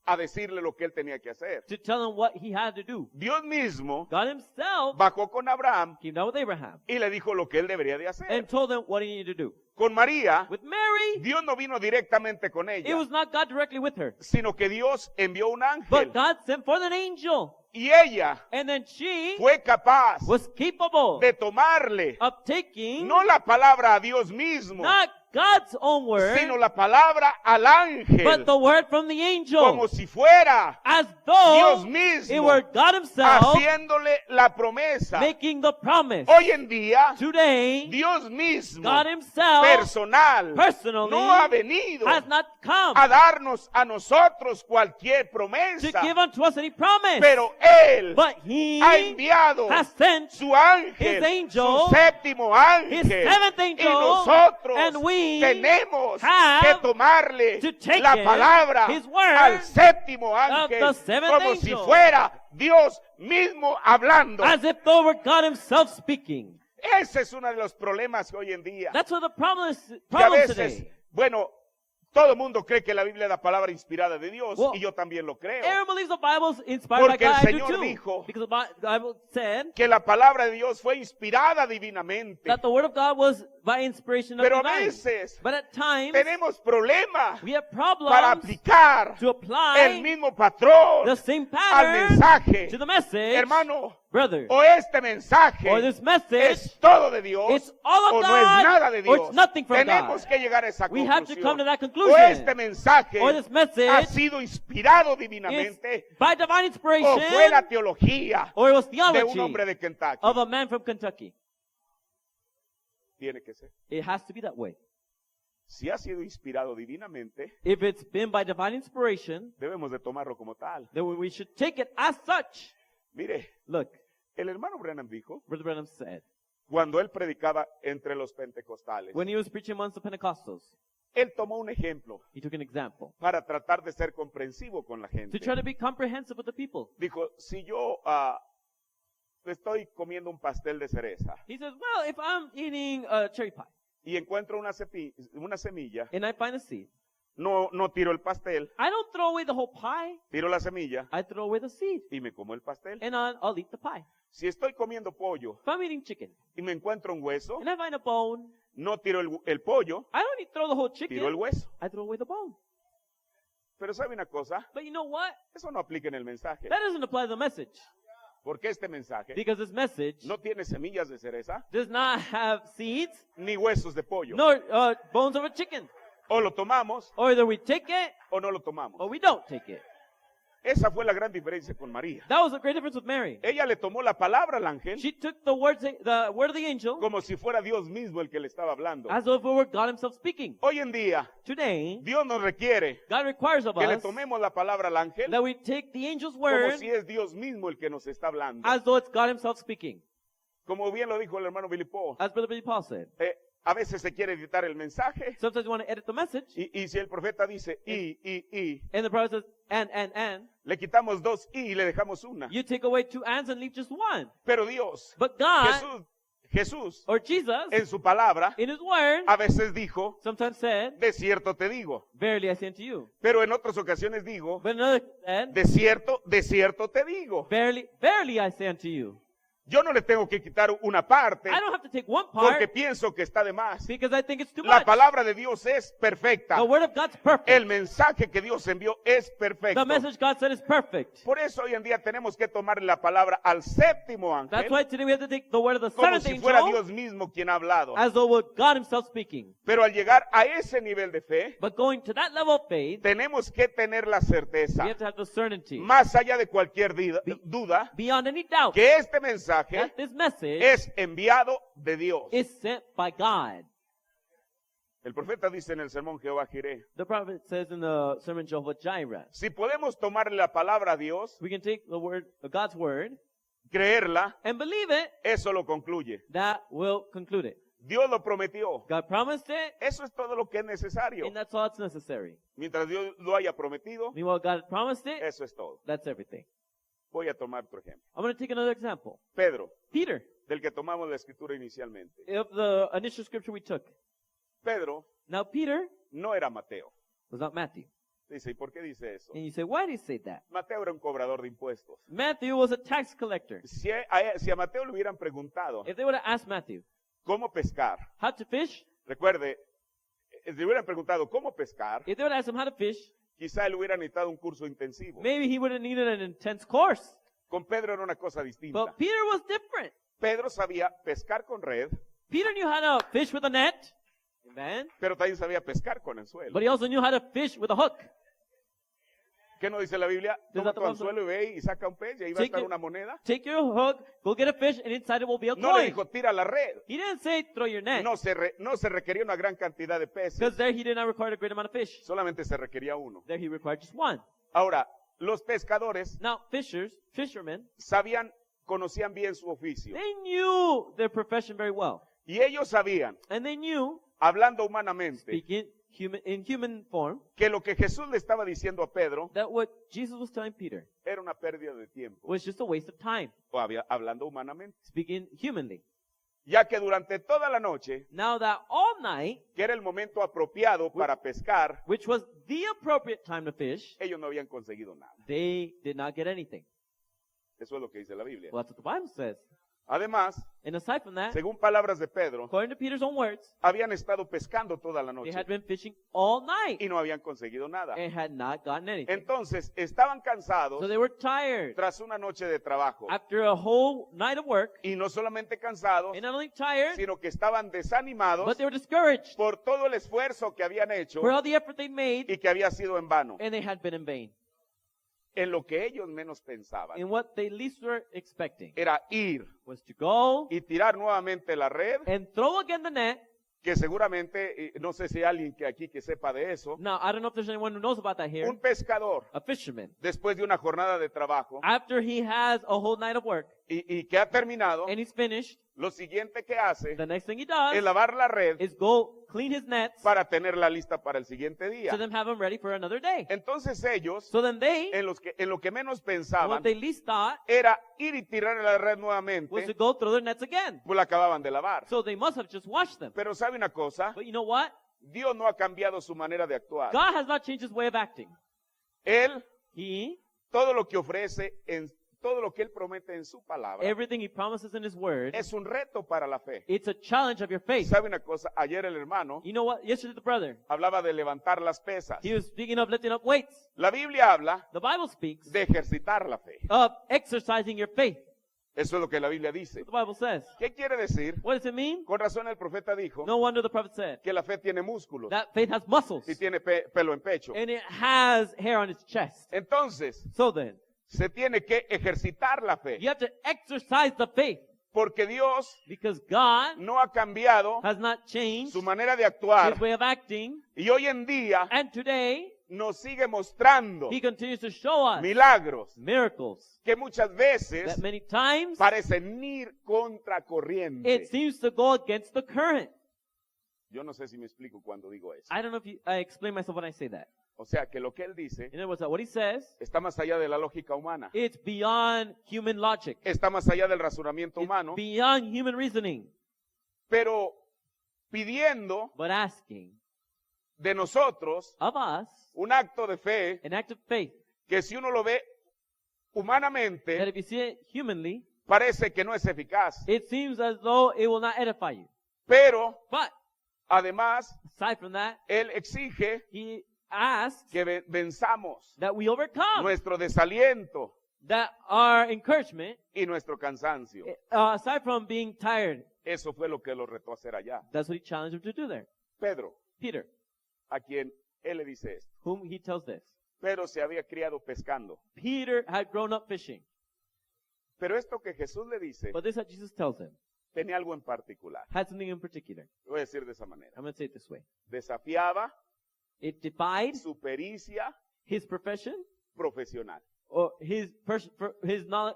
a decirle lo que él tenía que hacer. to tell him what he had to do. Dios mismo God himself bajó con Abraham came down with Abraham y le dijo lo que él debería de and hacer. told him what he needed to do. Con María, With Mary, Dios no vino directamente con it ella, was not God directly with her, sino que Dios envió un ángel but God sent forth an angel. y ella And then she fue capaz was capable de tomarle of taking no la palabra a Dios mismo, not God's own word, sino la palabra al ángel, but the word from the como angel, si fuera as though Dios it mismo were God himself haciéndole la promesa. making the promise. Hoy en día, Today, Dios mismo, God himself personal, personally no ha venido has not come a darnos a nosotros cualquier to promesa, give unto us any promise, pero Él but he ha enviado has sent su ángel, his angel, su séptimo ángel, his seventh y angel, nosotros and we tenemos have que tomarle to take la it, palabra his word, al séptimo of ángel the seventh como si angel, fuera Dios mismo hablando. as if though were God himself speaking. Ese es uno de los problemas hoy en día. That's what the problem is, Que a problem veces, today. bueno, todo el mundo cree que la Biblia es la palabra inspirada de Dios, Well, y yo también lo creo. Everyone believes the Bible is inspired Porque by el God. I Señor do too. dijo Because the Bible said Que la palabra de Dios fue inspirada divinamente. that the word of God was by inspiration of Pero a divine. veces But at times, tenemos problemas we have para problems aplicar to apply el mismo patrón the same al pattern mensaje. to the message. Hermano, Brother, o este mensaje or this message, es todo de Dios it's all of o no God, es nada de or Dios. it's nothing from Tenemos God. que llegar a esa We have to come to conclusión. that O conclusion. este mensaje Or this message ha sido inspirado It's divinamente by divine o inspiration, fue la teología or it was de un theology hombre de Kentucky. of a man from Kentucky. Tiene que ser. It has to be that way. Si ha sido inspirado divinamente, If it's been by divine inspiration, debemos de tomarlo como tal. then we should take it as such. Mire, Look, el hermano Branham dijo, Brother Branham said, cuando él predicaba entre los pentecostales, when he was preaching amongst the Pentecostals, él tomó un ejemplo he took an example para tratar de ser comprensivo con la gente. to try to be comprehensive with the people. Dijo, si yo estoy comiendo un pastel de cereza He says, well, if I'm eating a cherry pie y encuentro una semilla, and I find a seed, no tiro el pastel, I don't throw away the whole pie. tiro la semilla I throw away the seed y me como el pastel. and I'll eat the pie. Si estoy comiendo pollo If I'm eating chicken y me encuentro un hueso, and I find a bone, no tiro el pollo, I don't throw the whole tiro el chicken. hueso. I throw away the bone. Pero ¿sabe una cosa? But you know what? Eso no aplica en el mensaje. That doesn't apply to the message. Porque este mensaje Because this message no tiene semillas de cereza does not have seeds ni huesos de pollo. nor bones of a chicken. O lo tomamos Or either we take it o no lo tomamos. or we don't take it. Esa fue la gran diferencia con María. That was a great difference with Mary. Ella le tomó la palabra al ángel She took the word of the angel como si fuera Dios mismo el que le estaba hablando. as though it were God himself speaking. Hoy en día, Today, Dios nos requiere God requires of que le us tomemos la palabra al ángel that we take the angel's como word si es Dios mismo el que nos está hablando. as though it's God himself speaking. Como bien lo dijo el hermano Billy Paul, As Brother Billy Paul said. a veces se quiere editar el mensaje Sometimes you want to edit the message, y si el profeta dice y, and the prophet says, and, le quitamos dos y le dejamos una. you take away two ands and leave just one. Pero Dios, But God, Jesús, or Jesus, en su palabra, in his word, a veces dijo, sometimes said, de cierto te digo. verily I say unto you. Pero en otras ocasiones digo, But another said, de cierto te digo. verily, verily I say unto you. Yo no le tengo que quitar una parte I don't have to take one porque part pienso que está de más. because I think it's too La much. palabra de Dios es perfecta. The word of God's perfect. El mensaje que Dios envió es perfecto. The message God said is perfect. Por eso hoy en día tenemos que tomar la palabra al séptimo That's ángel why today we have to take the word of the como seventh si fuera angel Dios mismo quien ha hablado. as though it was God himself speaking. Pero al llegar a ese nivel de fe, But going to that level of faith, tenemos que tener la we certeza, have to have the certainty, más allá de cualquier duda, beyond any doubt, que este mensaje that this message es enviado de Dios. is sent by God. El profeta dice en el sermón Jehová Jireh, The prophet says in the sermon Jehovah Jireh, si podemos tomarle la palabra a Dios, we can take the word, God's word, creerla, and believe it, eso lo concluye. that will conclude it. Dios lo prometió. God promised it, Eso es todo lo que es necesario. and that's all that's necessary. Mientras Dios lo haya prometido, Meanwhile, God promised it, eso es todo. that's everything. Voy a tomar otro ejemplo. I'm going to take another example. Pedro, Peter, del que tomamos la escritura inicialmente. of the initial scripture we took. Pedro Now, Peter no era Mateo. was not Matthew. Dice, ¿y por qué dice eso? And you say, why do you say that? Mateo era un cobrador de impuestos. Matthew was a tax collector. Si a Mateo le hubieran preguntado If they would have asked Matthew cómo pescar, how to fish, recuerde, si le hubieran preguntado cómo pescar, if they would have asked him how to fish, quizá él hubiera necesitado un curso intensivo. maybe he would have needed an intense course. Con Pedro era una cosa distinta. But Peter was different. Pedro sabía pescar con red, Peter knew how to fish with a net, amen, pero también sabía pescar con anzuelo. but he also knew how to fish with a hook. ¿Qué nos dice la Biblia? Does Toma that tu the anzuelo y ve y saca un pez y ahí va a Take estar it- una moneda. Take your hook, go get a fish, and inside it will be a No le coin. dijo, tira la red. He didn't say throw your net, No se requería una gran cantidad de because peces. there he did not require a great amount of fish. Solamente se requería uno. There he required just one. Ahora, los pescadores Now, fishermen, conocían bien su oficio. they knew their profession very well. Y ellos sabían, And they knew, hablando humanamente, speaking in human form, que lo que Jesús le estaba diciendo a Pedro that what Jesus was telling Peter era una pérdida de tiempo. was just a waste of time, Hablando humanamente. speaking humanly. Ya que durante toda la noche, Now that all night, que era el momento apropiado para pescar, which was the appropriate time to fish, ellos no habían conseguido nada. they did not get anything. Eso es lo que dice la Biblia. Well, that's what the Bible says. Además, And aside from that, según palabras de Pedro, according to Peter's own words, habían estado pescando toda la they noche had been fishing all night y no habían conseguido nada. and had not gotten anything. Entonces, estaban So cansados they were tired tras una noche de trabajo. after a whole night of work, Y no solamente cansados, and not only tired, sino que estaban desanimados but they were discouraged por todo el esfuerzo que habían hecho for all the effort they made, y que había sido en vano, and they had been in vain. en lo que ellos menos pensaban. And what they least were expecting Era ir was to go y tirar nuevamente la red, and throw again the net. que seguramente, no sé si hay alguien que aquí que sepa de eso, Now, I don't know if there's anyone who knows about that here. un pescador, A fisherman, después de una jornada de trabajo after he has a whole night of work y que ha terminado, and he's finished, lo siguiente que hace the next thing he does es lavar la red is go clean his nets para tenerla lista para el siguiente día. to then have them ready for another day. Entonces ellos, So then they, en lo que menos what pensaban, they least thought era ir y tirar la red was to nuevamente, go throw their nets again. pues la acababan de lavar. So they must have just washed them. Pero sabe una cosa, But you know what? Dios no ha cambiado su manera de actuar. God has not changed his way of acting. Él, He, todo lo que ofrece, todo lo que Él promete en su palabra, everything he promises in his word, es un reto para la fe. it's a challenge of your faith. ¿Sabe una cosa? Ayer el hermano You know what? Yesterday the brother, hablaba de levantar las pesas. he was speaking of lifting up weights. La Biblia habla The Bible speaks de ejercitar la fe. of exercising your faith. Eso es lo que la Biblia dice. The Bible says. ¿Qué quiere decir? What does it mean? Con razón el profeta dijo No wonder the prophet said que la fe tiene músculos that faith has muscles y tiene pelo en pecho. and it has hair on its chest. Entonces, So then, se tiene que ejercitar la fe. you have to exercise the faith Porque Dios because God no ha cambiado has not changed su manera de actuar. his way of acting. Y hoy en día And today, nos sigue mostrando he continues to show us milagros miracles que muchas that veces many times parecen ir contra corriente. it seems to go against the current. Yo no sé si me explico cuando digo eso. I don't know if I explain myself when I say that. O sea, que lo que él dice In other words, what he says, está más allá de la lógica humana. it's beyond human logic. Está más allá del razonamiento It's humano. beyond human reasoning. Pero pidiendo But asking de nosotros of us un acto de fe an act of faith que si uno lo ve that humanamente if you see it humanly, parece que no es eficaz. it seems as though it will not edify you. Pero But además, aside from that, Él exige he asks que venzamos that we overcome, nuestro desaliento that our encouragement, y nuestro cansancio. aside from being tired, Eso fue lo que lo retó a hacer allá. that's what he challenged him to do there. Pedro, Peter, a quien Él le dice esto. whom he tells this. Pedro se había criado pescando. Peter had grown up fishing. Pero esto que Jesús le dice But this that Jesus tells him tenía algo en particular. had something in particular. Lo voy a decir de esa manera. I'm going to say it this way. Desafiaba It defied su pericia his profession profesional. or his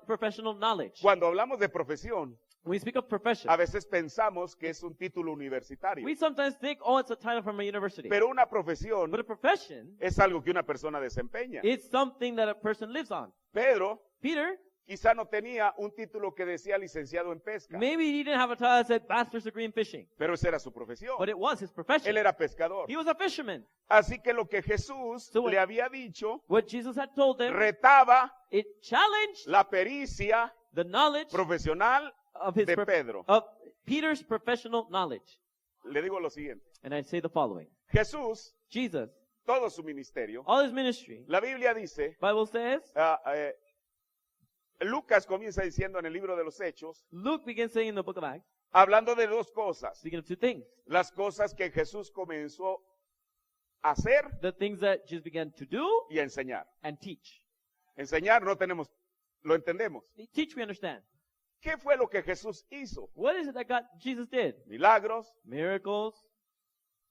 professional knowledge. Cuando hablamos de profesión, When we speak of profession, a veces pensamos que es un título universitario. we sometimes think, oh, it's a title from a university. Pero una profesión But a profession es algo que una persona desempeña. is something that a person lives on. Pedro Peter, quizá no tenía un título que decía licenciado en pesca, maybe he didn't have a title that said bachelor's degree in fishing, pero esa era su profesión. but it was his Él profession. era pescador. He was a fisherman. Así que lo que Jesús So what- le había dicho What Jesus had told them, retaba it challenged la pericia the knowledge profesional of his de Pedro. of Peter's professional knowledge. Le digo lo siguiente. And I say the following. Jesús, Jesus, todo su ministerio, all his ministry, la Biblia dice, Bible says, Lucas comienza diciendo en el libro de los Hechos, Luke begins saying in the book of Acts, hablando de dos cosas. speaking of two things. Las cosas que Jesús comenzó a hacer The things that Jesus began to do y a enseñar. and teach. Enseñar no tenemos, lo entendemos. Teach, we understand. ¿Qué fue lo que Jesús hizo? What is it that Jesus did? Milagros, Miracles,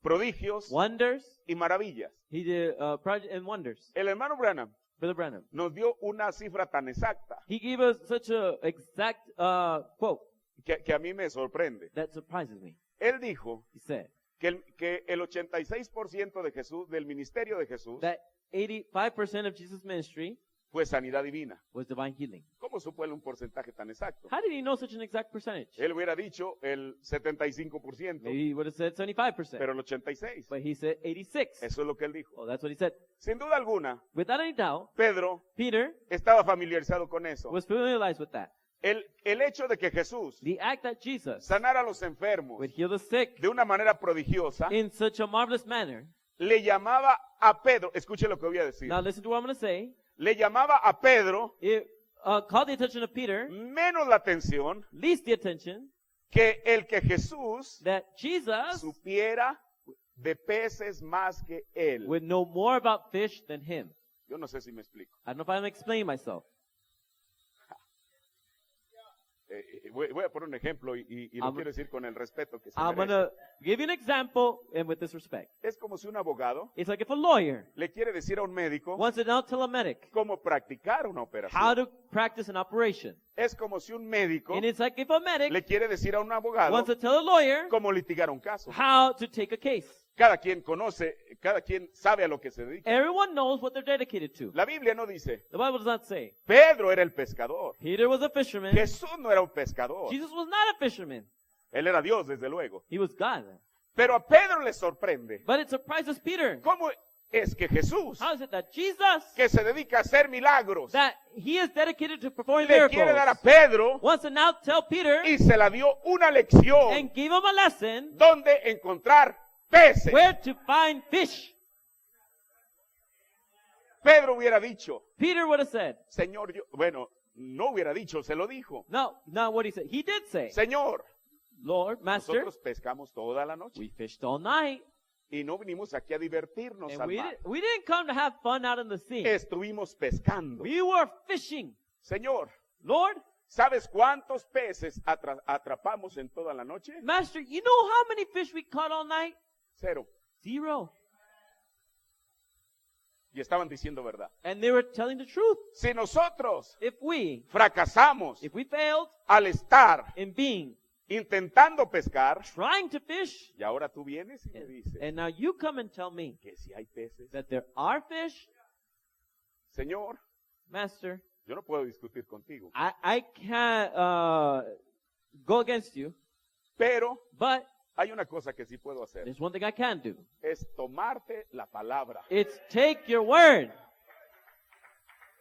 prodigios wonders. y maravillas. He did project and wonders. El hermano Branham Brother Branham. nos dio una cifra tan exacta He gave us such a exact quote que a mí me sorprende. that surprises me. Él dijo He said que el 86% de Jesús, del ministerio de Jesús, that 85% of Jesus' ministry fue sanidad divina. was divine healing. ¿Cómo supo él un porcentaje tan exacto? How did he know such an exact percentage? Él hubiera dicho el 75%, Maybe he would have said 75%, pero el 86%. but he said 86. Eso es lo que él dijo. Oh, that's what he said. Sin duda alguna, Without any doubt, Pedro Peter estaba familiarizado con eso. was familiarized with that. El hecho de que Jesús The act that Jesus sanara a los enfermos would heal the sick de una manera prodigiosa, in such a marvelous manner. le llamaba a Pedro, escuche lo que voy a decir, Now listen to what I'm going to say. le llamaba a Pedro It called the attention of Peter, menos la atención least the attention, que el que Jesús that Jesus supiera de peces más que él. would know more about fish than him. Yo no sé si me explico. I don't know if I'm explaining myself. Voy a poner un ejemplo y lo I'm- quiero decir con el respeto que se I'm going merece. to give you an example, and with this respect. Es como si un abogado It's like if a lawyer le quiere decir a un médico wants to now tell a medic cómo practicar una how operación. to practice an operation. Es como si un médico And it's like if a medic le quiere decir a un abogado wants to tell a lawyer cómo litigar un caso. how to take a case. Cada quien conoce, cada quien sabe a lo que se dedica. Everyone knows what they're dedicated to. La Biblia no dice, The Bible does not say. Pedro era el pescador. Peter was a fisherman. Jesús no era un pescador. Jesus was not a fisherman. Él era Dios, desde luego. He was God. Pero a Pedro le sorprende. But it surprises Peter. ¿Cómo es que Jesús, How is it that Jesus, que se dedica a hacer milagros, that he is dedicated to performing le quiere dar a miracles, Pedro wants to now tell Peter y se la dio una lección and give him a lesson donde encontrar peces? where to find fish? Pedro hubiera dicho, Peter would have said, Señor, bueno, no hubiera dicho, se lo dijo. no, not what he said. He did say, Señor, Lord, Master, nosotros pescamos toda la noche we fished all night, y no vinimos aquí a divertirnos and al mar. we didn't come to have fun out in the sea. Estuvimos pescando. We were fishing. Señor, Lord, ¿sabes cuántos peces atrapamos en toda la noche? Master, you know how many fish we caught all night? 0. 0. Y estaban diciendo verdad. And they were telling the truth. Si nosotros If we fracasamos failed al estar in being, intentando pescar, trying to fish, y ahora tú vienes y me dices and now you come and tell me que si hay peces. that there are fish, Señor, Master, yo no puedo discutir contigo, I can't go against you, pero but hay una cosa que sí puedo hacer, there's one thing I can do. es tomarte la palabra. It's take your word.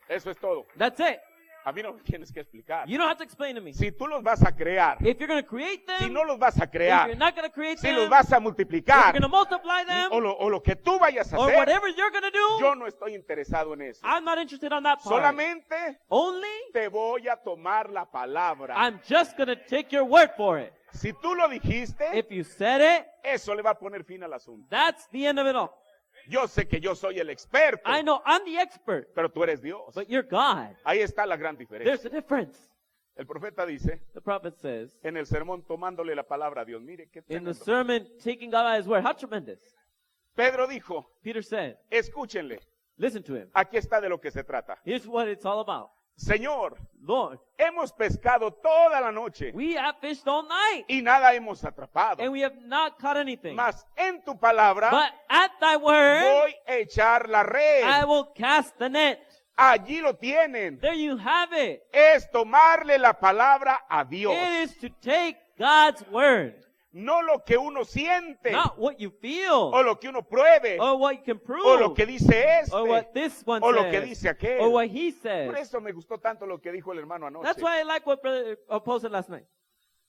Eso es todo. That's it. A mí no me tienes que explicar. You don't have to explain to me. Si tú los vas a crear, If you're going to create them, si no los vas a if crear, you're not going to create si them, los vas a if you're multiplicar, going to multiply them, o lo que tú vayas a or hacer, whatever you're going to do, yo no estoy interesado en eso. I'm not interested on that part. Solamente Only, te voy a tomar la palabra. I'm just going to take your word for it. Si tú lo dijiste, If you said it, eso le va a poner fin al asunto. that's the end of it all. Yo sé que yo soy el experto, I know I'm the expert, pero tú eres Dios. but you're God. Ahí está la gran There's diferencia. a difference. El profeta dice The prophet says, en el sermón tomándole la palabra a Dios, mire qué in the tremendo. sermon, taking God at his word. How tremendous. Pedro dijo, Peter said, escúchenle, listen to him. aquí está de lo que se trata. Here's what it's all about. Señor, Lord, hemos pescado toda la noche we have fished all night, y nada hemos atrapado. and we have not caught anything. Mas en tu palabra But at thy word, voy a echar la I red. will cast the net. Allí lo tienen. There you have it. Es tomarle la palabra a Dios. It is to take God's word, No lo que uno siente not what you feel, o lo que uno pruebe or what you can o lo prove, que dice este or what this one o lo que says, dice aquel. or what he Por says. eso me gustó tanto lo que dijo el hermano anoche. That's why I like what Brother posted last night.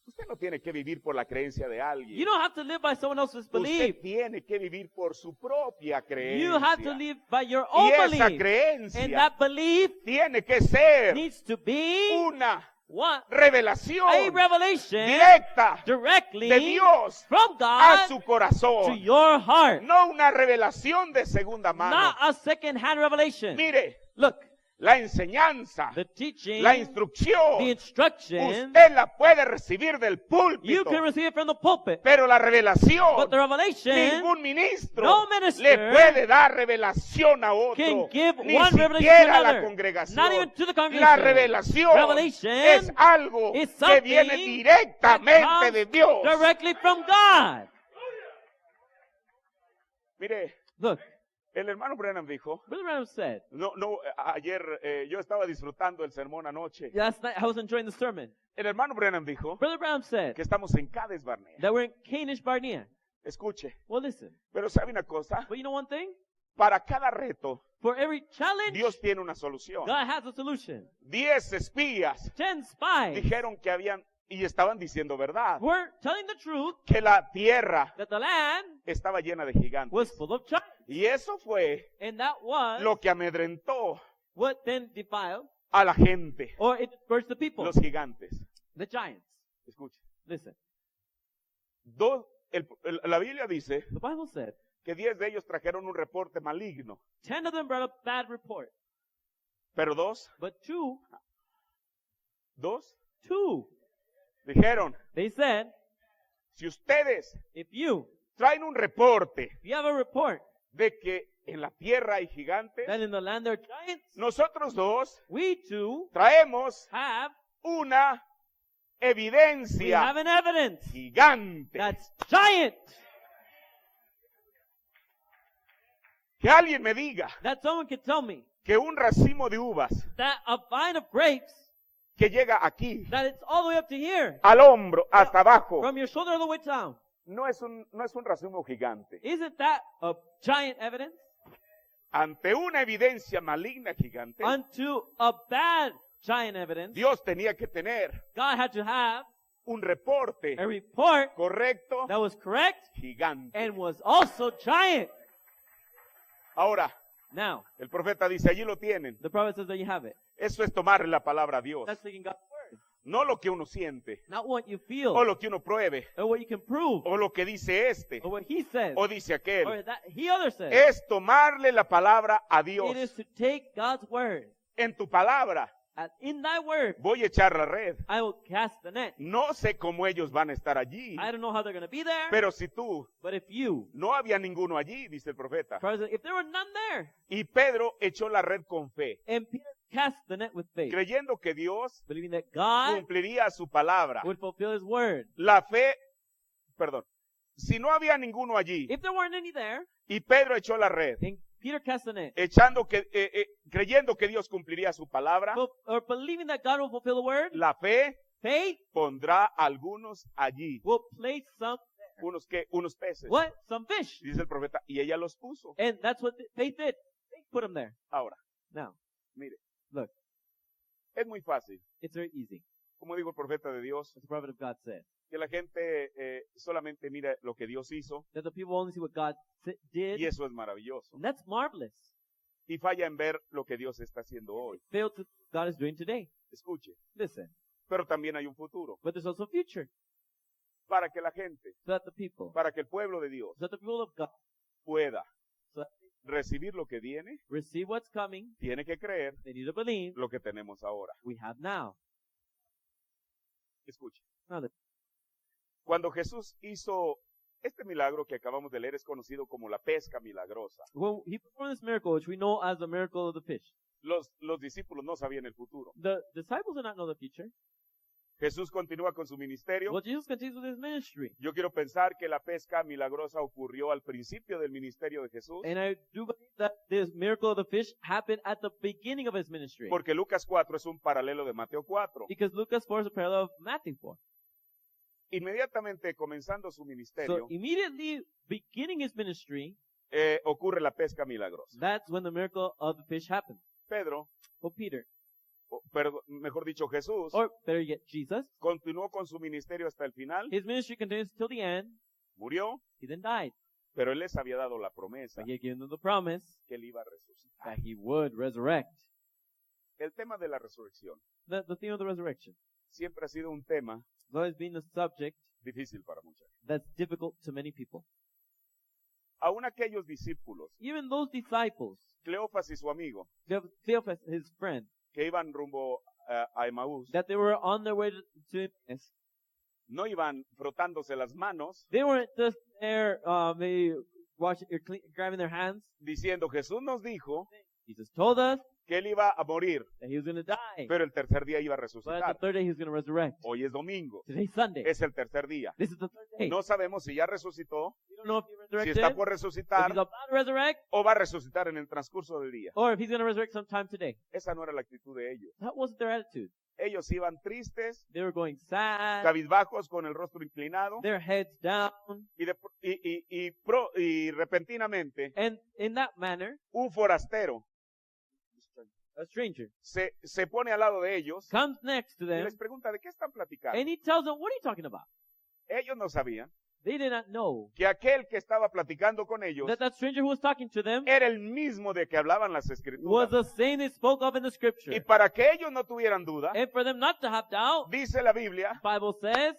Usted no tiene que vivir por la creencia de alguien. You don't have to live by someone else's Usted belief. tiene que vivir por su propia creencia. You have to live by your y own esa belief. creencia And that belief tiene que ser needs to be una what? revelación A revelation directa directly de Dios from a God su to corazón. your heart. No una revelación de segunda mano. Not a second-hand revelation. Mire, Look, la enseñanza, the teaching, la the instrucción, instruction, usted la puede recibir del you púlpito, can receive it from the pulpit. pero la revelación, But the revelation ningún ministro no minister le puede dar revelación a otro, can give ni one revelation to siquiera a la another. congregación. Not even to the congregation. La revelación Revelation es algo is que something viene that directamente comes de Dios. directly from God. Mire, Look, el hermano Brennan dijo, Brother Branham said, ayer yo estaba disfrutando el sermón anoche. last night I was enjoying the sermon. El hermano Brennan dijo Brother Branham said que estamos en Cades Barnea. that we're in Kadesh Barnea. Escuche, Well, listen, pero ¿sabe una cosa? but you know one thing? Para cada reto, For every challenge, Dios tiene una solución. God has a solution. 10 espías 10 spies dijeron que habían y estaban diciendo verdad, were telling the truth que la tierra that the land estaba llena de gigantes. was full of giants. Y eso fue And that was lo que amedrentó what then defiled, a la gente, or it dispersed the people, los gigantes. the giants. Escuche. Listen, La Biblia dice the Bible said que 10 de ellos trajeron un reporte maligno, 10 of them brought a bad report, pero dos but two dijeron, they said, si ustedes if you traen un reporte have a report de que en la tierra hay gigantes, that in the land there are giants, nosotros dos we too traemos have una we evidencia have an evidence gigante. that's giant. Que alguien me diga That someone can tell me que un racimo de uvas that a vine of grapes, que llega aquí, that it's all the way up to here, al hombro, hasta abajo, from your shoulder all the way down. no es un racimo gigante. Isn't that a giant evidence? Ante una evidencia maligna gigante, Unto a bad giant evidence, Dios tenía que tener God had to have un reporte a report correcto that was correct gigante. and was also giant. Ahora, Now, el profeta dice, allí lo tienen. the prophet says that you have it. Eso es tomarle la palabra a Dios. That's taking God's word. No lo que uno siente, Not what you feel, o lo que uno pruebe, or what you can prove, o lo que dice este, or what he says, o dice or aquel. that he other says. Es tomarle la palabra a It Dios. is to take God's word. En tu palabra And in thy word, voy a echar la red. I will cast the net. No sé cómo ellos van a estar allí, I don't know how they're going to be there, pero si tú, but if you, no había ninguno allí, dice el profeta. President, if there were none there, Y Pedro echó la red con fe, and Peter cast the net with faith, creyendo que Dios believing that God cumpliría su palabra. would fulfill his word. La fe, perdón, si no había ninguno allí If there weren't any there, y Pedro echó la red, and Peter cast the net, creyendo que Dios cumpliría su palabra, or believing that God will fulfill the word, la fe faith pondrá algunos allí, will place some, unos peces, what? Some fish. dice el profeta, y ella los puso. And that's what faith did. Faith put them there. Ahora, Now, mire, look, Es muy fácil, It's very easy. como dijo el profeta de Dios, As the prophet of God said, que la gente solamente mira lo que Dios hizo that the people only see what God did, y eso es maravilloso. and that's marvelous. Y falla en ver lo que Dios está haciendo hoy. Fail to God is doing today. Escuche, Listen, pero también hay un futuro but there's also a future, para que la gente, so that the people, para que el pueblo de Dios so that the people of God pueda so that recibir lo que viene, receive what's coming. tiene que creer They need to believe lo que tenemos ahora. we have now. Escuche, Now, cuando Jesús hizo este milagro que acabamos de leer, es conocido como la pesca milagrosa. when he performed this miracle, which we know as the miracle of the fish, Los discípulos no sabían el futuro. the disciples did not know the future. Jesús continúa con su ministerio. Well, Jesus continues with his ministry. Yo quiero pensar que la pesca milagrosa ocurrió al principio del ministerio de Jesús, And I do believe that this miracle of the fish happened at the beginning of his ministry. porque Lucas 4 es un paralelo de Mateo 4. Because Lucas 4 is a parallel of Matthew 4. Inmediatamente comenzando su So ministerio, immediately beginning his ministry, ocurre la pesca milagrosa. that's when the miracle of the fish happened. Pedro, Well, Peter, mejor dicho Jesús, or better yet, Jesus, continuó con su ministerio hasta el final, his ministry continues till the end. murió, He then died. pero él les había dado la promesa But he had given them the promise que él iba a resucitar. that he would resurrect. El tema de la resurrección The theme of the resurrection siempre ha sido un tema has always been a subject difícil para mucha gente. that's difficult to many people. Aún aquellos discípulos, Even those disciples, Cleofas y su amigo, Cleophas, his friend, que iban rumbo a Emaús, that they were on their way to Emmaus, no iban frotándose las manos they weren't just there, maybe grabbing their hands. diciendo, Jesús nos dijo Jesus told us que él iba a morir, that he was going to die, pero el tercer día iba a but at resucitar. the third day he was going to resurrect. Hoy es domingo, Today's Sunday. es el tercer día. This is the third day. No sabemos si ya resucitó, We don't know if he si resurrected, está por if resucitar he's about to resurrect, o va a resucitar en el transcurso del día. or if he's going to resurrect sometime today. Esa no era la actitud de ellos. That wasn't their attitude. Ellos iban tristes, They were going sad, cabizbajos, con el rostro inclinado, their heads down, y repentinamente and in that manner, un forastero a stranger se pone al lado de ellos comes next to y them, les pregunta, ¿de qué están platicando? and he tells them, what are you talking about? Ellos no sabían They did not know que aquel que estaba platicando con ellos that stranger who was talking to them era el mismo de que hablaban las was escrituras. the same they spoke of in the scripture. Y para que ellos no tuvieran duda, And for them not to have doubt, dice la Biblia the Bible says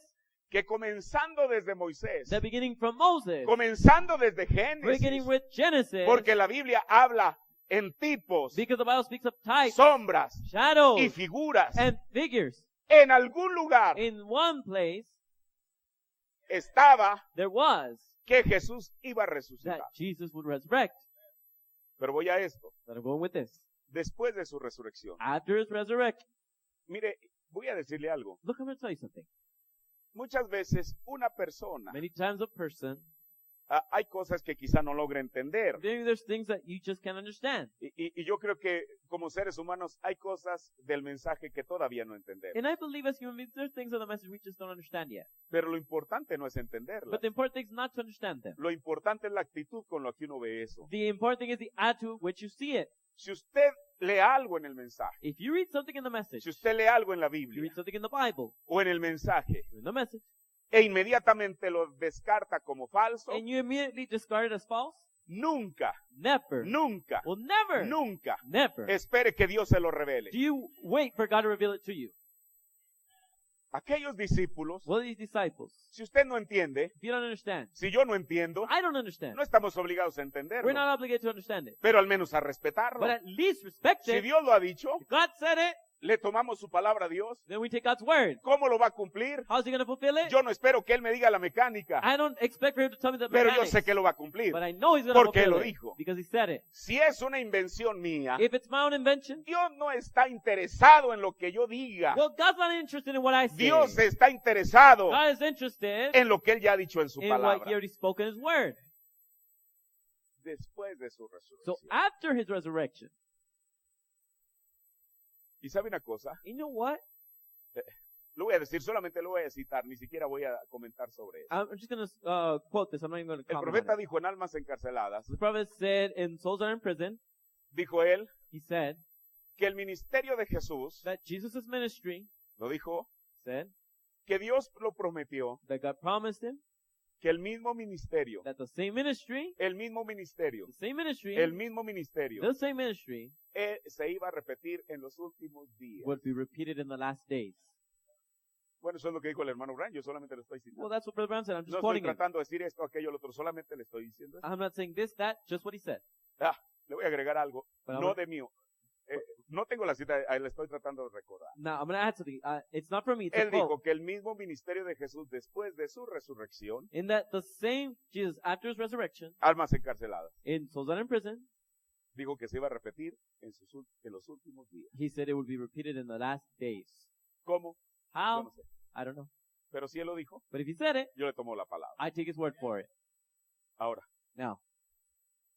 que comenzando desde Moisés, that beginning from Moses, comenzando desde beginning Génesis, with Genesis, porque la Biblia habla en tipos, because the Bible speaks of types, sombras shadows, y figuras. and figures. En algún lugar In one place, estaba there was que Jesús iba a that resucitar. Jesus would resurrect. Pero voy a esto. But I'm going with this. Después de su resurrección. After his resurrection, Mire, voy a decirle algo. look, I'm going to tell you something. Muchas veces una persona, Many times a person, hay cosas que quizá no logra entender. maybe there's things that you just can't understand. Y yo creo que como seres humanos hay cosas del mensaje que todavía no entendemos. And I believe as human beings, there's things of the message we just don't understand yet. Pero lo importante no es entenderlas. But the important thing is not to understand them. Lo importante es la actitud con la que uno ve eso. The important thing is the attitude which you see it. Si usted lee algo en el mensaje, If you read something in the message, si usted lee algo en la you Biblia read something in the Bible, o en el mensaje or in the message, e inmediatamente lo descarta como falso, and you immediately discard it as false, nunca, never, nunca, well, never, nunca never espere que Dios se lo revele. do you wait for God to reveal it to you. Aquellos discípulos, Well, these disciples, si usted no entiende, if you don't understand, si yo no entiendo, I don't understand. no estamos obligados a We're entenderlo, not obligated to understand it. pero al menos a respetarlo. But at least respect Si it. Dios lo ha dicho, If God said it, le tomamos su palabra a Dios. then we take God's word. ¿Cómo lo va a cumplir? How's he going to fulfill it? Yo no espero que Él me diga la mecánica, I don't expect for him to tell me the pero yo mechanics, sé que lo va a cumplir. but I know he's going to Porque Él fulfill lo it dijo. because he said it. Si es una invención mía, If it's my own invention, Dios no está interesado en lo que yo diga. well, God's not interested in what I say. Dios está interesado God is interested en lo que Él ya ha dicho en su in what he palabra. already spoke in his word. Después de su So resurrección. after his resurrection, Y sabe una cosa, you know what? lo voy a decir, solamente lo voy a citar, ni siquiera voy a comentar sobre eso. I'm just going to quote this. I'm not even going to El comment profeta on it. dijo en almas encarceladas, The prophet said, in souls that are in prison, dijo él, he said, que el ministerio de Jesús, that Jesus' ministry lo dijo, said que Dios lo prometió, that God promised him que el mismo ministerio, that the same ministry, el mismo ministerio, the same ministry, el mismo ministerio, the same ministry se iba a repetir en los últimos días. would be repeated in the last days. Bueno, eso es lo que dijo el hermano Brandt, yo solamente le estoy Well, citando. that's what Brother Brown said. I'm just No estoy quoting him. tratando de decir esto, aquello, lo otro, solamente le estoy diciendo esto. I'm not saying this, that, just what he said. Le voy a agregar algo, But I'm no gonna- de mío. No tengo la cita, le estoy tratando de recordar. Now, I'm going to add something. It's not from me, it's a Él dijo quote. que el mismo ministerio de Jesús después de su resurrección, In that the same Jesus, after his resurrection, almas encarceladas, in souls that are in prison, dijo que se iba a repetir en los últimos días. he said it would be repeated in the last days. ¿Cómo? Yo How? no sé. I don't know. Pero si él lo dijo, But if he said it, yo le tomo la palabra. I take his word for it. Ahora, Now,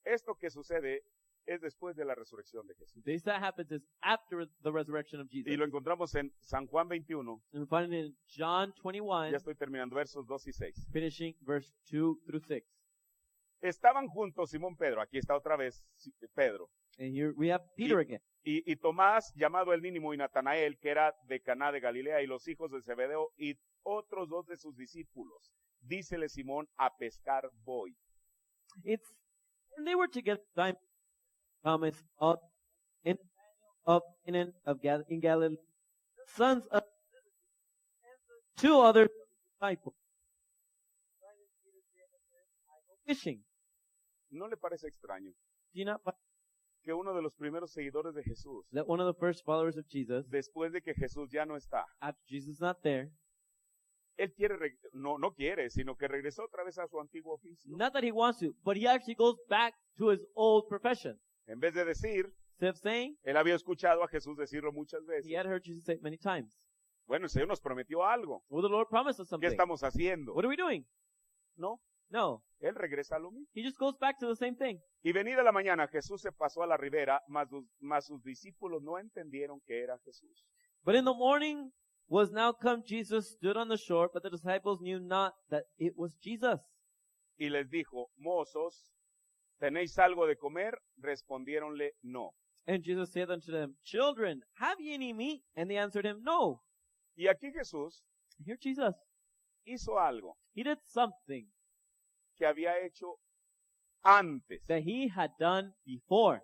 esto que sucede es después de la resurrección de Jesús. this that happens is after the resurrection of Jesus. Y lo encontramos en San Juan 21, And we find it in John 21, ya estoy terminando, versos 2 y 6. finishing verse 2 through 6. Estaban juntos Simón Pedro, aquí está otra vez Pedro, And here we have Peter again. y Tomás, llamado el Mínimo, y Natanael, que era de Caná de Galilea, y los hijos de Zebedeo, y otros dos de sus discípulos. Dícele Simón, a pescar voy. And they were together, Simon, Thomas, of Canaan in Galilee, sons of two other disciples. Fishing. ¿No le parece extraño Do you not find que uno de los primeros seguidores de Jesús, that one of the first followers of Jesus, después de que Jesús ya no está, after Jesus is not there, él quiere, no quiere, sino que regresó otra vez a su antiguo oficio? not that he wants to, but he actually goes back to his old profession. En vez de decir, Instead of saying, él había escuchado a Jesús decirlo muchas he veces. had heard Jesus say it many times. Bueno, el Señor nos prometió algo. Well, the Lord promised us ¿Qué something. estamos haciendo? What are we doing? No, No. él regresa a lo mismo. He just goes back to the same thing. Y venida la mañana, Jesús se pasó a la ribera, mas sus discípulos no entendieron que era Jesús. But in the morning was now come, Jesus stood on the shore, but the disciples knew not that it was Jesus. Y les dijo, mozos, ¿tenéis algo de comer? Respondiéronle, no. And Jesus said unto them, Children, have ye any meat? And they answered him, No. Y aquí Jesús Here Jesus, hizo algo he did something que había hecho antes. that he had done before,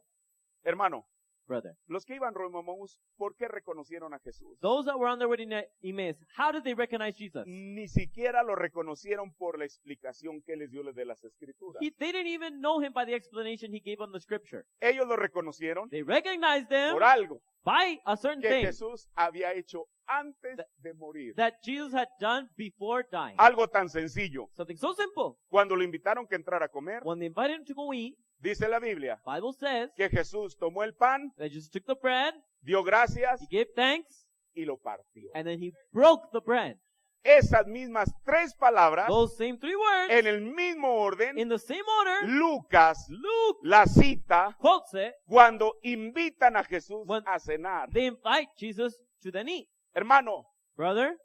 Hermano, brother. los que iban rumbo a Emaús, ¿por qué reconocieron a Jesús? Those that were on their way to Emmaus, how did they recognize Jesus? Ni siquiera lo reconocieron por la explicación que les dio de las escrituras. They didn't even know him by the explanation he gave on the scripture. Ellos lo reconocieron They recognized him por algo by a certain que thing Jesús había hecho antes de morir. that Jesus had done before dying. Algo tan sencillo. Something so simple. Cuando le invitaron que entrara a comer, When they invited him to go eat, dice la Biblia Bible says que Jesús tomó el pan, that Jesus took the bread, dio gracias he gave thanks, y lo partió. and then he broke the bread. Esas mismas tres palabras, Those same three words, en el mismo orden, in the same order, Lucas Luke la cita quotes it cuando invitan a Jesús When- a cenar. they invite Jesus to then eat. Hermano, Brother,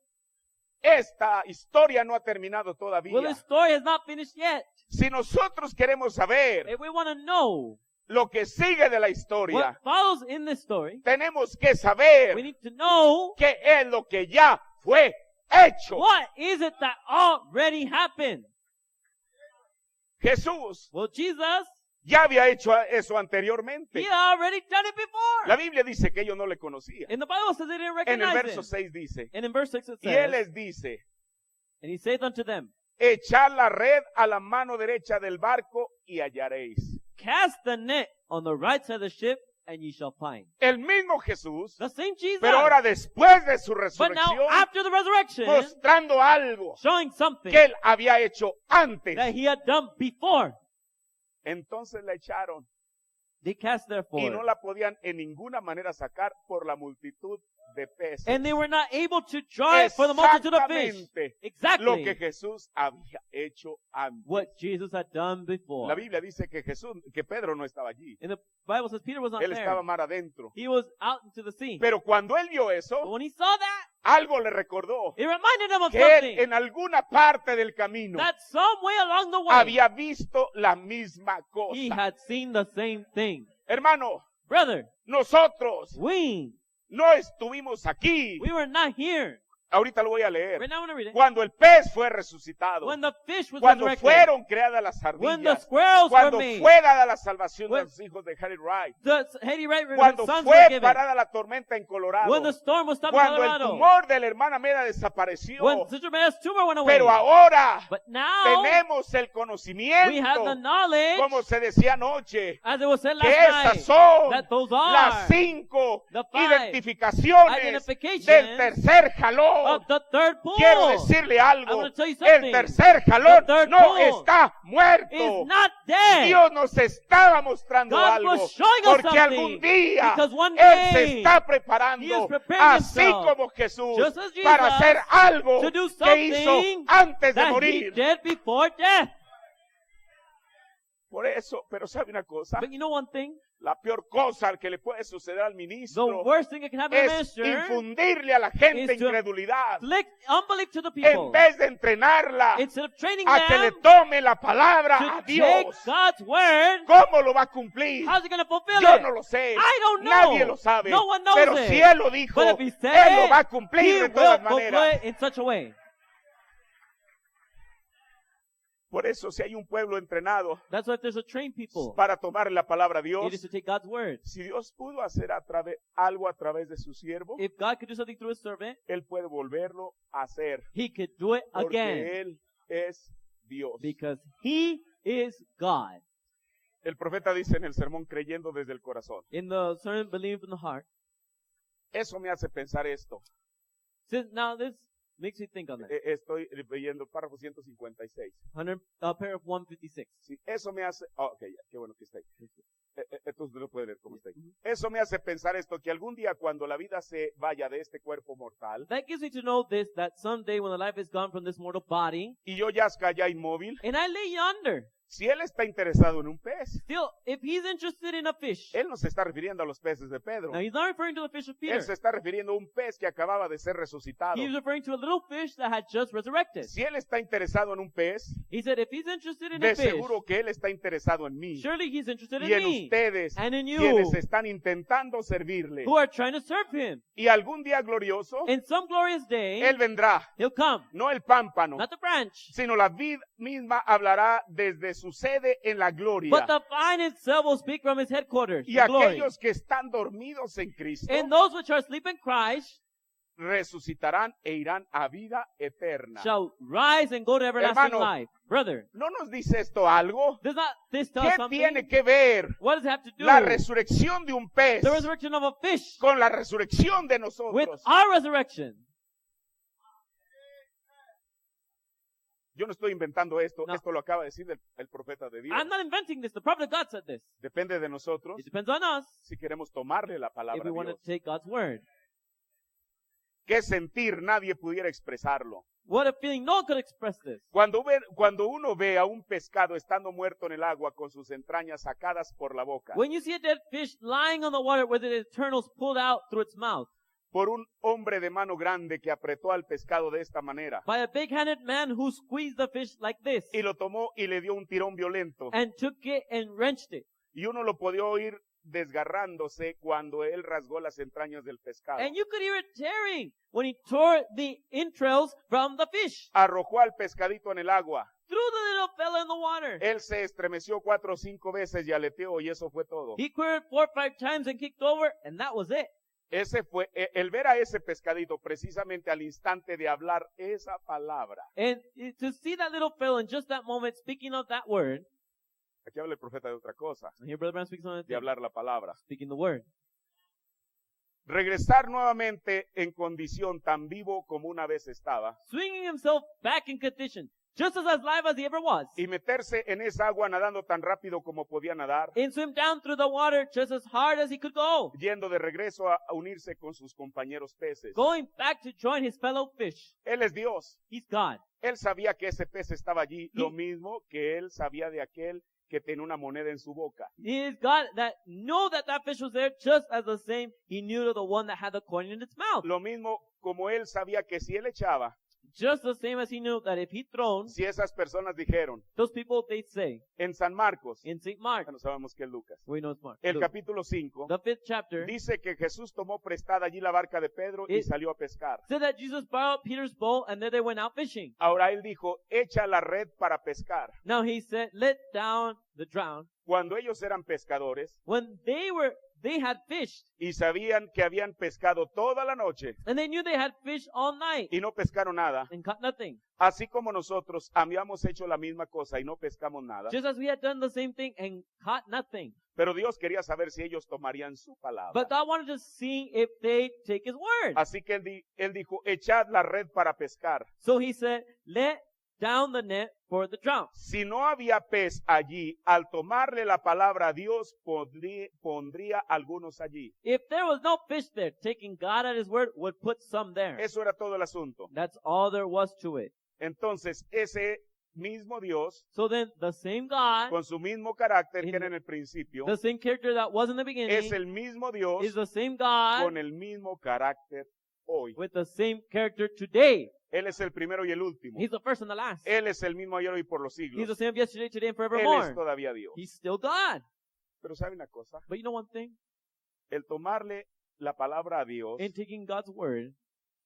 esta historia no ha terminado well, todavía. the story has not finished yet. Si nosotros queremos saber If we want to know lo que sigue de la what historia, follows in this story, tenemos que saber we need to know qué es lo que ya fue hecho. what is it that already happened. Jesús Well, Jesus, ya había hecho eso he anteriormente. had already done it La before. Biblia dice que ellos no le conocían. In the Bible says they didn't En el recognize verso him. 6 dice, And in verse 6 it y él says, les dice, and he saith unto them, echad la red a la mano derecha del barco y hallaréis. Cast the net on the right side of the ship, and ye shall find. El mismo Jesús, The same Jesus, pero ahora después de su but now resurrección, after the resurrection, mostrando algo showing something que él había hecho antes. that he had done before. Entonces la echaron They cast y therefore, no la podían en ninguna manera sacar por la multitud de peces. and they were not able to draw it for the multitude of fish. Exactamente lo Exactly que Jesús había hecho antes. what Jesus had done before. La Biblia dice que Pedro no estaba allí. And the Bible says Peter was not Él estaba there. mar adentro. He was out into the sea. Pero cuando él vio But eso, when he saw that, algo le recordó. it reminded him of Que él something. en alguna parte del camino That some way along the way, había visto la misma he cosa. had seen the same thing. Hermano, Brother, Nosotros We no estuvimos aquí. were not here. Ahorita lo voy a leer. Right now I'm going to read it. Cuando el pez fue resucitado. When the fish was Cuando resurrected. fueron creadas las When the ardillas. squirrels were Cuando made. fue dada la salvación de When- los hijos de Harry Wright. The Haiti right Cuando sons were fue given. parada la tormenta en Colorado. When the storm was stopped in Cuando el Colorado. tumor de la hermana Meda desapareció. When Sister May's tumor went away. Pero ahora But now tenemos el we have the conocimiento, knowledge, como se decía anoche, as it was said que last night, esas son that those are las 5 the 5 identificaciones identifications del tercer jalón. of the third pool. Quiero decirle I algo, wanna tell you el something. tercer jalón The third no pool está muerto. Is not dead. Dios nos estaba mostrando God algo, was showing us porque algún something. día Because one Él se day, está He is preparando, preparing así himself, como Jesús, just as Jesus, para hacer algo to do que hizo something antes de that he morir. did before death. Por eso, pero ¿sabe una cosa? But you know one thing? La peor cosa que le puede suceder al The ministro worst thing that can happen to a es minister infundirle a la gente is to incredulidad inflict unbelief to the en people. vez de entrenarla Instead of training a que le them tome la palabra a to take Dios. God's word, ¿Cómo lo va a cumplir? how's he going to fulfill Yo it? no lo sé. I don't know. Nadie lo sabe. No one knows Pero it. si Él lo dijo, But if he said Él lo it, va a cumplir he de will todas fulfill maneras. it in such a way. Por eso, si hay un pueblo entrenado That's why if there's a trained people, para tomar la palabra a it is Dios, to take God's word. si Dios pudo hacer algo a través de su siervo, If God could do something through his servant, Él puede volverlo a hacer. he could do it Porque again. Él es Dios. Because he is God. El profeta dice en el sermón, creyendo desde el corazón. In the sermon, believe in the heart. Eso me hace pensar esto. Now this makes me think on that. Estoy leyendo el párrafo 156. Paragraph 156. Sí, eso me hace... ok, ya, qué bueno que está ahí. Entonces no puede leer cómo está ahí. Eso me hace pensar esto, que algún día cuando la vida se vaya de este cuerpo mortal That gives me to know this, that someday when the life is gone from this mortal body, y yo yazca ya inmóvil, and I lay yonder, si él está interesado en un pez, still, if he's interested in a fish, él no se está refiriendo a los peces de Pedro. now he's not referring to the fish of Peter. Él se está refiriendo a un pez que acababa de ser resucitado. He's referring to a little fish that had just resurrected. Si él está interesado en un pez, He said, if he's interested in de a fish, seguro que él está interesado en mí surely he's interested y in en me ustedes, and in you, quienes están intentando servirle. who are trying to serve him. Y algún día glorioso, In some glorious day, él vendrá, he'll come, no el pámpano, not the branch, sino la vid misma hablará desde su sede en la gloria. but the vine itself will speak from his headquarters, Y the glory. aquellos que están dormidos en Cristo And those which are asleep in Christ resucitarán e irán a vida eterna. shall rise and go to everlasting Hermano, life. Brother, ¿No nos dice esto algo? does not this tell ¿Qué us something? tiene que ver What does it have to do? la resurrección de un pez The resurrection of a fish con la resurrección de with nosotros? our resurrection. Yo no estoy inventando esto, No. esto lo acaba de decir el profeta de Dios. I'm not inventing this. The prophet of God said this. Depende de nosotros It depends on us si queremos tomarle la if palabra we a want to Dios. take God's word. ¿Qué sentir? Nadie pudiera expresarlo. What a feeling. No one could express this. Cuando uno ve a un pescado estando muerto en el agua con sus entrañas sacadas por la boca, When you see a dead fish lying on the water with the internals pulled out through its mouth por un hombre de mano grande que apretó al pescado de esta manera by a big-handed man who squeezed the fish like this y lo tomó y le dio un tirón violento, and took it and wrenched it. y uno lo podía oír desgarrándose cuando él rasgó las entrañas del pescado. And you could hear it tearing when he tore the entrails from the fish. Arrojó al pescadito en el agua. Threw the little fella in the water. Él se estremeció 4 o 5 veces y aleteó, y eso fue todo. He quivered 4 or 5 times and kicked over, and that was it. Ese fue el ver a ese pescadito precisamente al instante de hablar esa palabra. And to see that little fella in just that moment speaking of that word, Aquí habla el profeta de otra cosa, and here Brother Brown speaks on it, de hablar la palabra. speaking the word. Regresar nuevamente en condición tan vivo como una vez estaba Swinging himself back in condition, just as live as he ever was. y meterse en esa agua nadando tan rápido como podía nadar, And swim down through the water just as hard as he could go. yendo de regreso a unirse con sus compañeros peces. Going back to join his fellow fish. Él es Dios. He's God. Él sabía que ese pez estaba allí, lo mismo que él sabía de aquel que tenía una moneda en su boca. He is God that know that fish was there just as the same he knew to the one that had the coin in its mouth. Lo mismo como él sabía que si él echaba Just the same as he knew that if he thrown, Si esas personas dijeron those people, they'd say, en San Marcos, in St. Mark, bueno, sabemos que es Lucas, we know it's Mark, el Luke, capítulo 5, the 5th chapter, dice que Jesús tomó prestada allí la barca de Pedro y It- salió a pescar. said that Jesus borrowed Peter's boat and then they went out fishing. Ahora él dijo, echa la red para pescar. Now he said, let down the drown. Cuando ellos eran pescadores When they had fished, y sabían que habían pescado toda la noche and they knew they had fished all night y no pescaron nada, and caught nothing. así como nosotros habíamos hecho la misma cosa y no pescamos nada, Just as we had done the same thing and caught nothing. pero Dios quería saber si ellos tomarían su palabra. But God wanted to see if they take his word. Así que él dijo, echad la red para pescar. So he said, let down the net for the drought. Si no había pez allí, al tomarle la palabra a Dios, pondría algunos allí. If there was no fish there, taking God at his word would put some there. Eso era todo el asunto. That's all there was to it. Entonces, ese mismo Dios, So then the same God, con su mismo carácter que In era en el principio, the same character that was in the es beginning, el mismo Dios is the same God con el mismo carácter hoy. with the same character today. Él es el primero y el último. He's the first and the last. Él es el mismo ayer y por los He's the siglos. same yesterday, today, and Él es forevermore. todavía Dios. He's still God. Pero ¿sabe una cosa? But you know one thing? El tomarle la palabra a Dios In taking God's word,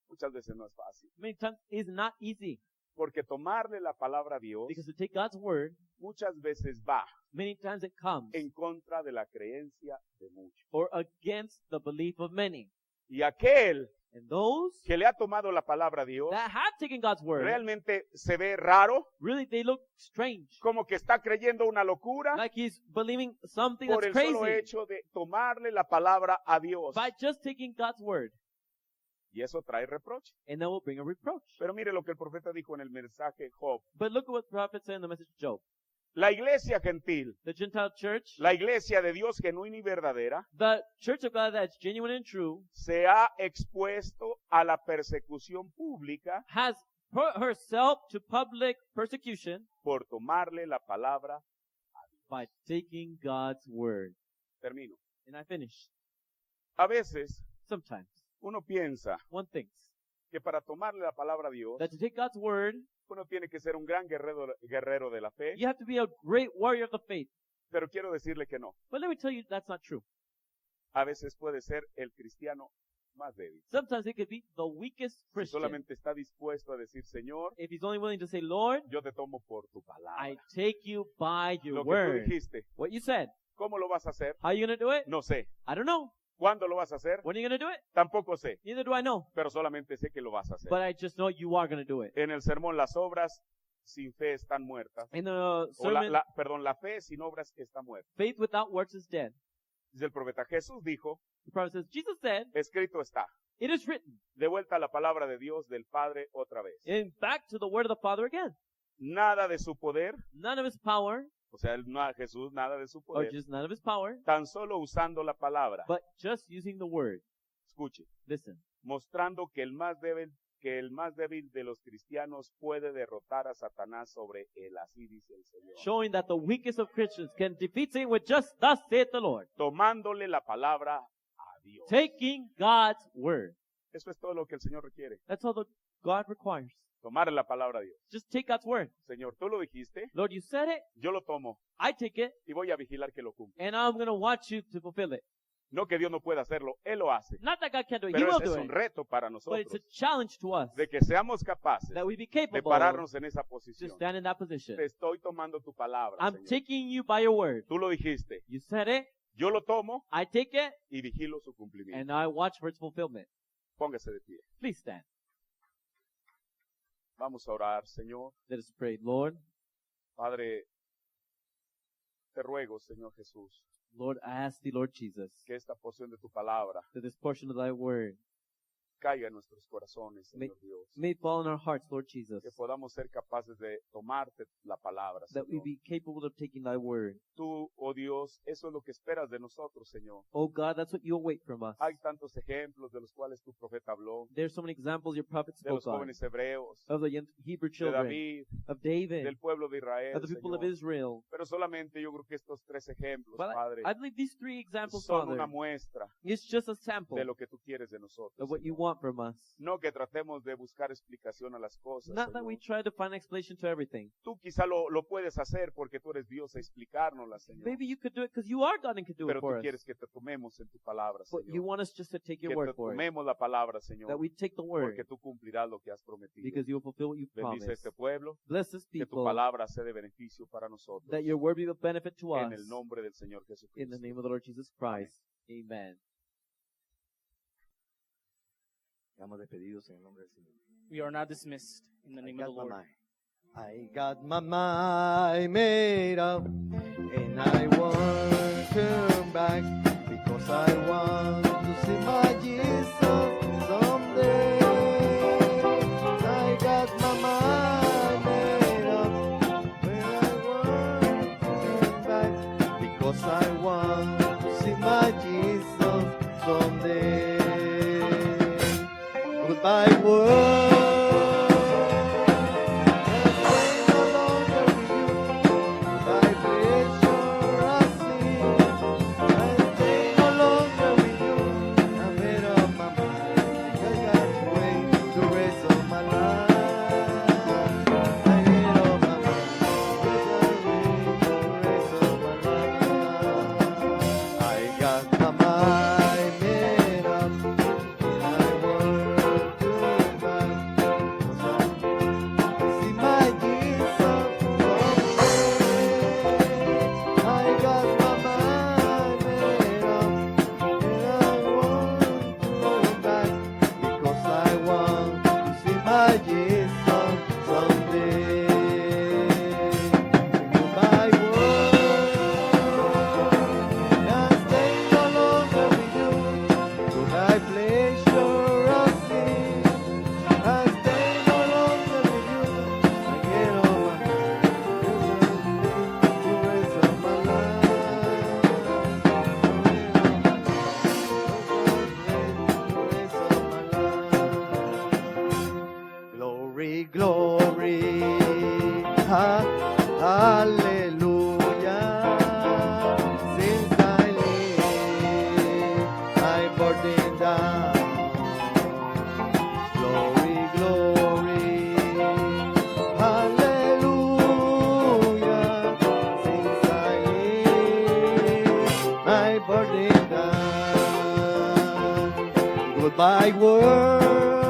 muchas veces no es fácil. many times is not easy. Porque tomarle la palabra a Dios Because to take God's word, muchas veces va many times it comes en contra de la creencia de muchos. or against the belief of many. Y aquel And those que le ha tomado la palabra a Dios that have taken God's word, realmente se ve raro, really they look strange. como que está creyendo una locura Like he's believing something por that's el solo crazy hecho de tomarle la palabra a Dios. by just taking God's word. Y eso trae reproche. And that will bring a reproach. Pero mire lo que el profeta dijo en el mensaje Job. But look at what the prophet said in the message of Job. La iglesia gentil, The Gentile church, la iglesia de Dios genuina y verdadera, the church of God that's genuine and true, se ha expuesto a la persecución pública has put herself to public persecution por tomarle la palabra. by taking God's word. Termino. And I finish. A veces Sometimes uno piensa one thinks que para tomarle la palabra a Dios, that to take God's word, uno tiene que ser un gran guerrero de la fe, you have to be a great warrior of the faith. pero quiero decirle que no. But let me tell you, that's not true. A veces puede ser el cristiano más débil. Sometimes it could be the weakest Si Christian. solamente está dispuesto a decir, Señor, If he's only willing to say, Lord, yo te tomo por tu palabra. I take you by your Lo que tú word. dijiste, What you said. ¿cómo lo vas a hacer? How are you going to do it? No sé. I don't know. ¿Cuándo lo vas a hacer? When are you going to do it? Tampoco sé, Neither do I know. pero solamente sé que lo vas a hacer. But I just know you are going to do it. En el sermón, las obras sin fe están muertas. In the O sermon, la fe sin obras está muerta. faith without works is dead. Dice el profeta, Jesús dijo, The prophet says, Jesus said, escrito está. it is written. De vuelta a la palabra de Dios, del Padre, otra vez. And back to the word of the Father again. Nada de su poder, None of his power, o sea, Jesús, nada de su or poder, just none of his power, tan solo usando la palabra. but just using the word. Escuche, Listen. mostrando que el más débil de los cristianos puede derrotar a Satanás sobre él, así dice el Señor. Showing that the weakest of Christians can defeat Satan with just thus saith the Lord. Tomándole la palabra a Dios. Taking God's word. Eso es todo lo que el Señor requiere. That's all that God requires. Tomar la palabra a Dios. Just take God's word. Señor, tú lo dijiste, Lord, you said it, yo lo tomo I take it, y voy a vigilar que lo cumpla. and I'm going to watch you to fulfill it. No que Dios no pueda hacerlo, Él lo hace. Not that God can't do it, He Pero will ese do es un it. reto para But nosotros, it's a challenge to us de que seamos capaces that we be de capable pararnos en esa to posición. stand in that position. Te estoy tomando tu palabra, I'm Señor. taking you by your word. Tú lo dijiste, You said it, yo lo tomo I take it, y vigilo su cumplimiento. and I watch for its fulfillment. Póngase de pie. Please stand. Vamos a orar, Señor. Let us pray. Lord, Padre, te ruego, Señor Jesús, Lord, I ask thee, Lord Jesus, que esta porción de tu palabra that this portion of thy word caiga en nuestros corazones, May- Señor Dios. may fall in our hearts, Lord Jesus, Que podamos ser capaces de tomarte la palabra, that we Señor. be capable of taking thy word. Tú, oh Dios, eso es lo que esperas de nosotros, Señor. Oh God, that's what you await from us. Hay tantos ejemplos de los cuales tu profeta habló, There's so many examples your prophet de los spoke on, jóvenes hebreos, of the young Hebrew de children, David, of David, del pueblo de Israel, of the people of Señor. Israel. Pero solamente yo creo que estos tres ejemplos, But Padre, I believe these three examples, son Father, una muestra it's just a sample de lo que tú quieres de nosotros, of what you Señor. want want from us. No que tratemos de buscar explicación a las cosas. Not that we Señor. try to find explanation to everything. Tú quizá lo puedes hacer porque tú eres Dios a explicárnosla, Señor. Maybe you could do it because you are God and can do Pero it for tú us. quieres que te tomemos en tu palabra, But you Señor. want us just to take your Que word te for it. tomemos la palabra, Señor. That we take the word Porque tú cumplirás lo que has prometido. because you will fulfill what you've Bendice promised. este pueblo. Bless this Que tu people. palabra sea de beneficio para nosotros. That your word be of benefit to us. En el nombre del Señor In the Jesucristo. name of the Lord Jesus Christ. Amen. Estamos despedidos en el nombre del Señor. We are not dismissed in the name of the Lord. I got my mind made up, and I won't turn back, because I want to see my Jesus someday. I got my mind made up, and I won't turn back, because I want to see my Jesus someday. Goodbye, world. I got my mind made up, and I won't turn back, 'cause I see my Jesus someday. I got my mind made up, and I won't turn back, because I want to see my Jesus someday. Goodbye, world, and stay no longer with you, to thy pleasure of sin. I stay no longer with you, I get on my the rest of my life. The rest of my life. Glory, glory, hallelujah. Since I live, I burden down. Glory, glory, hallelujah. Since I live, I burden down. Goodbye, world.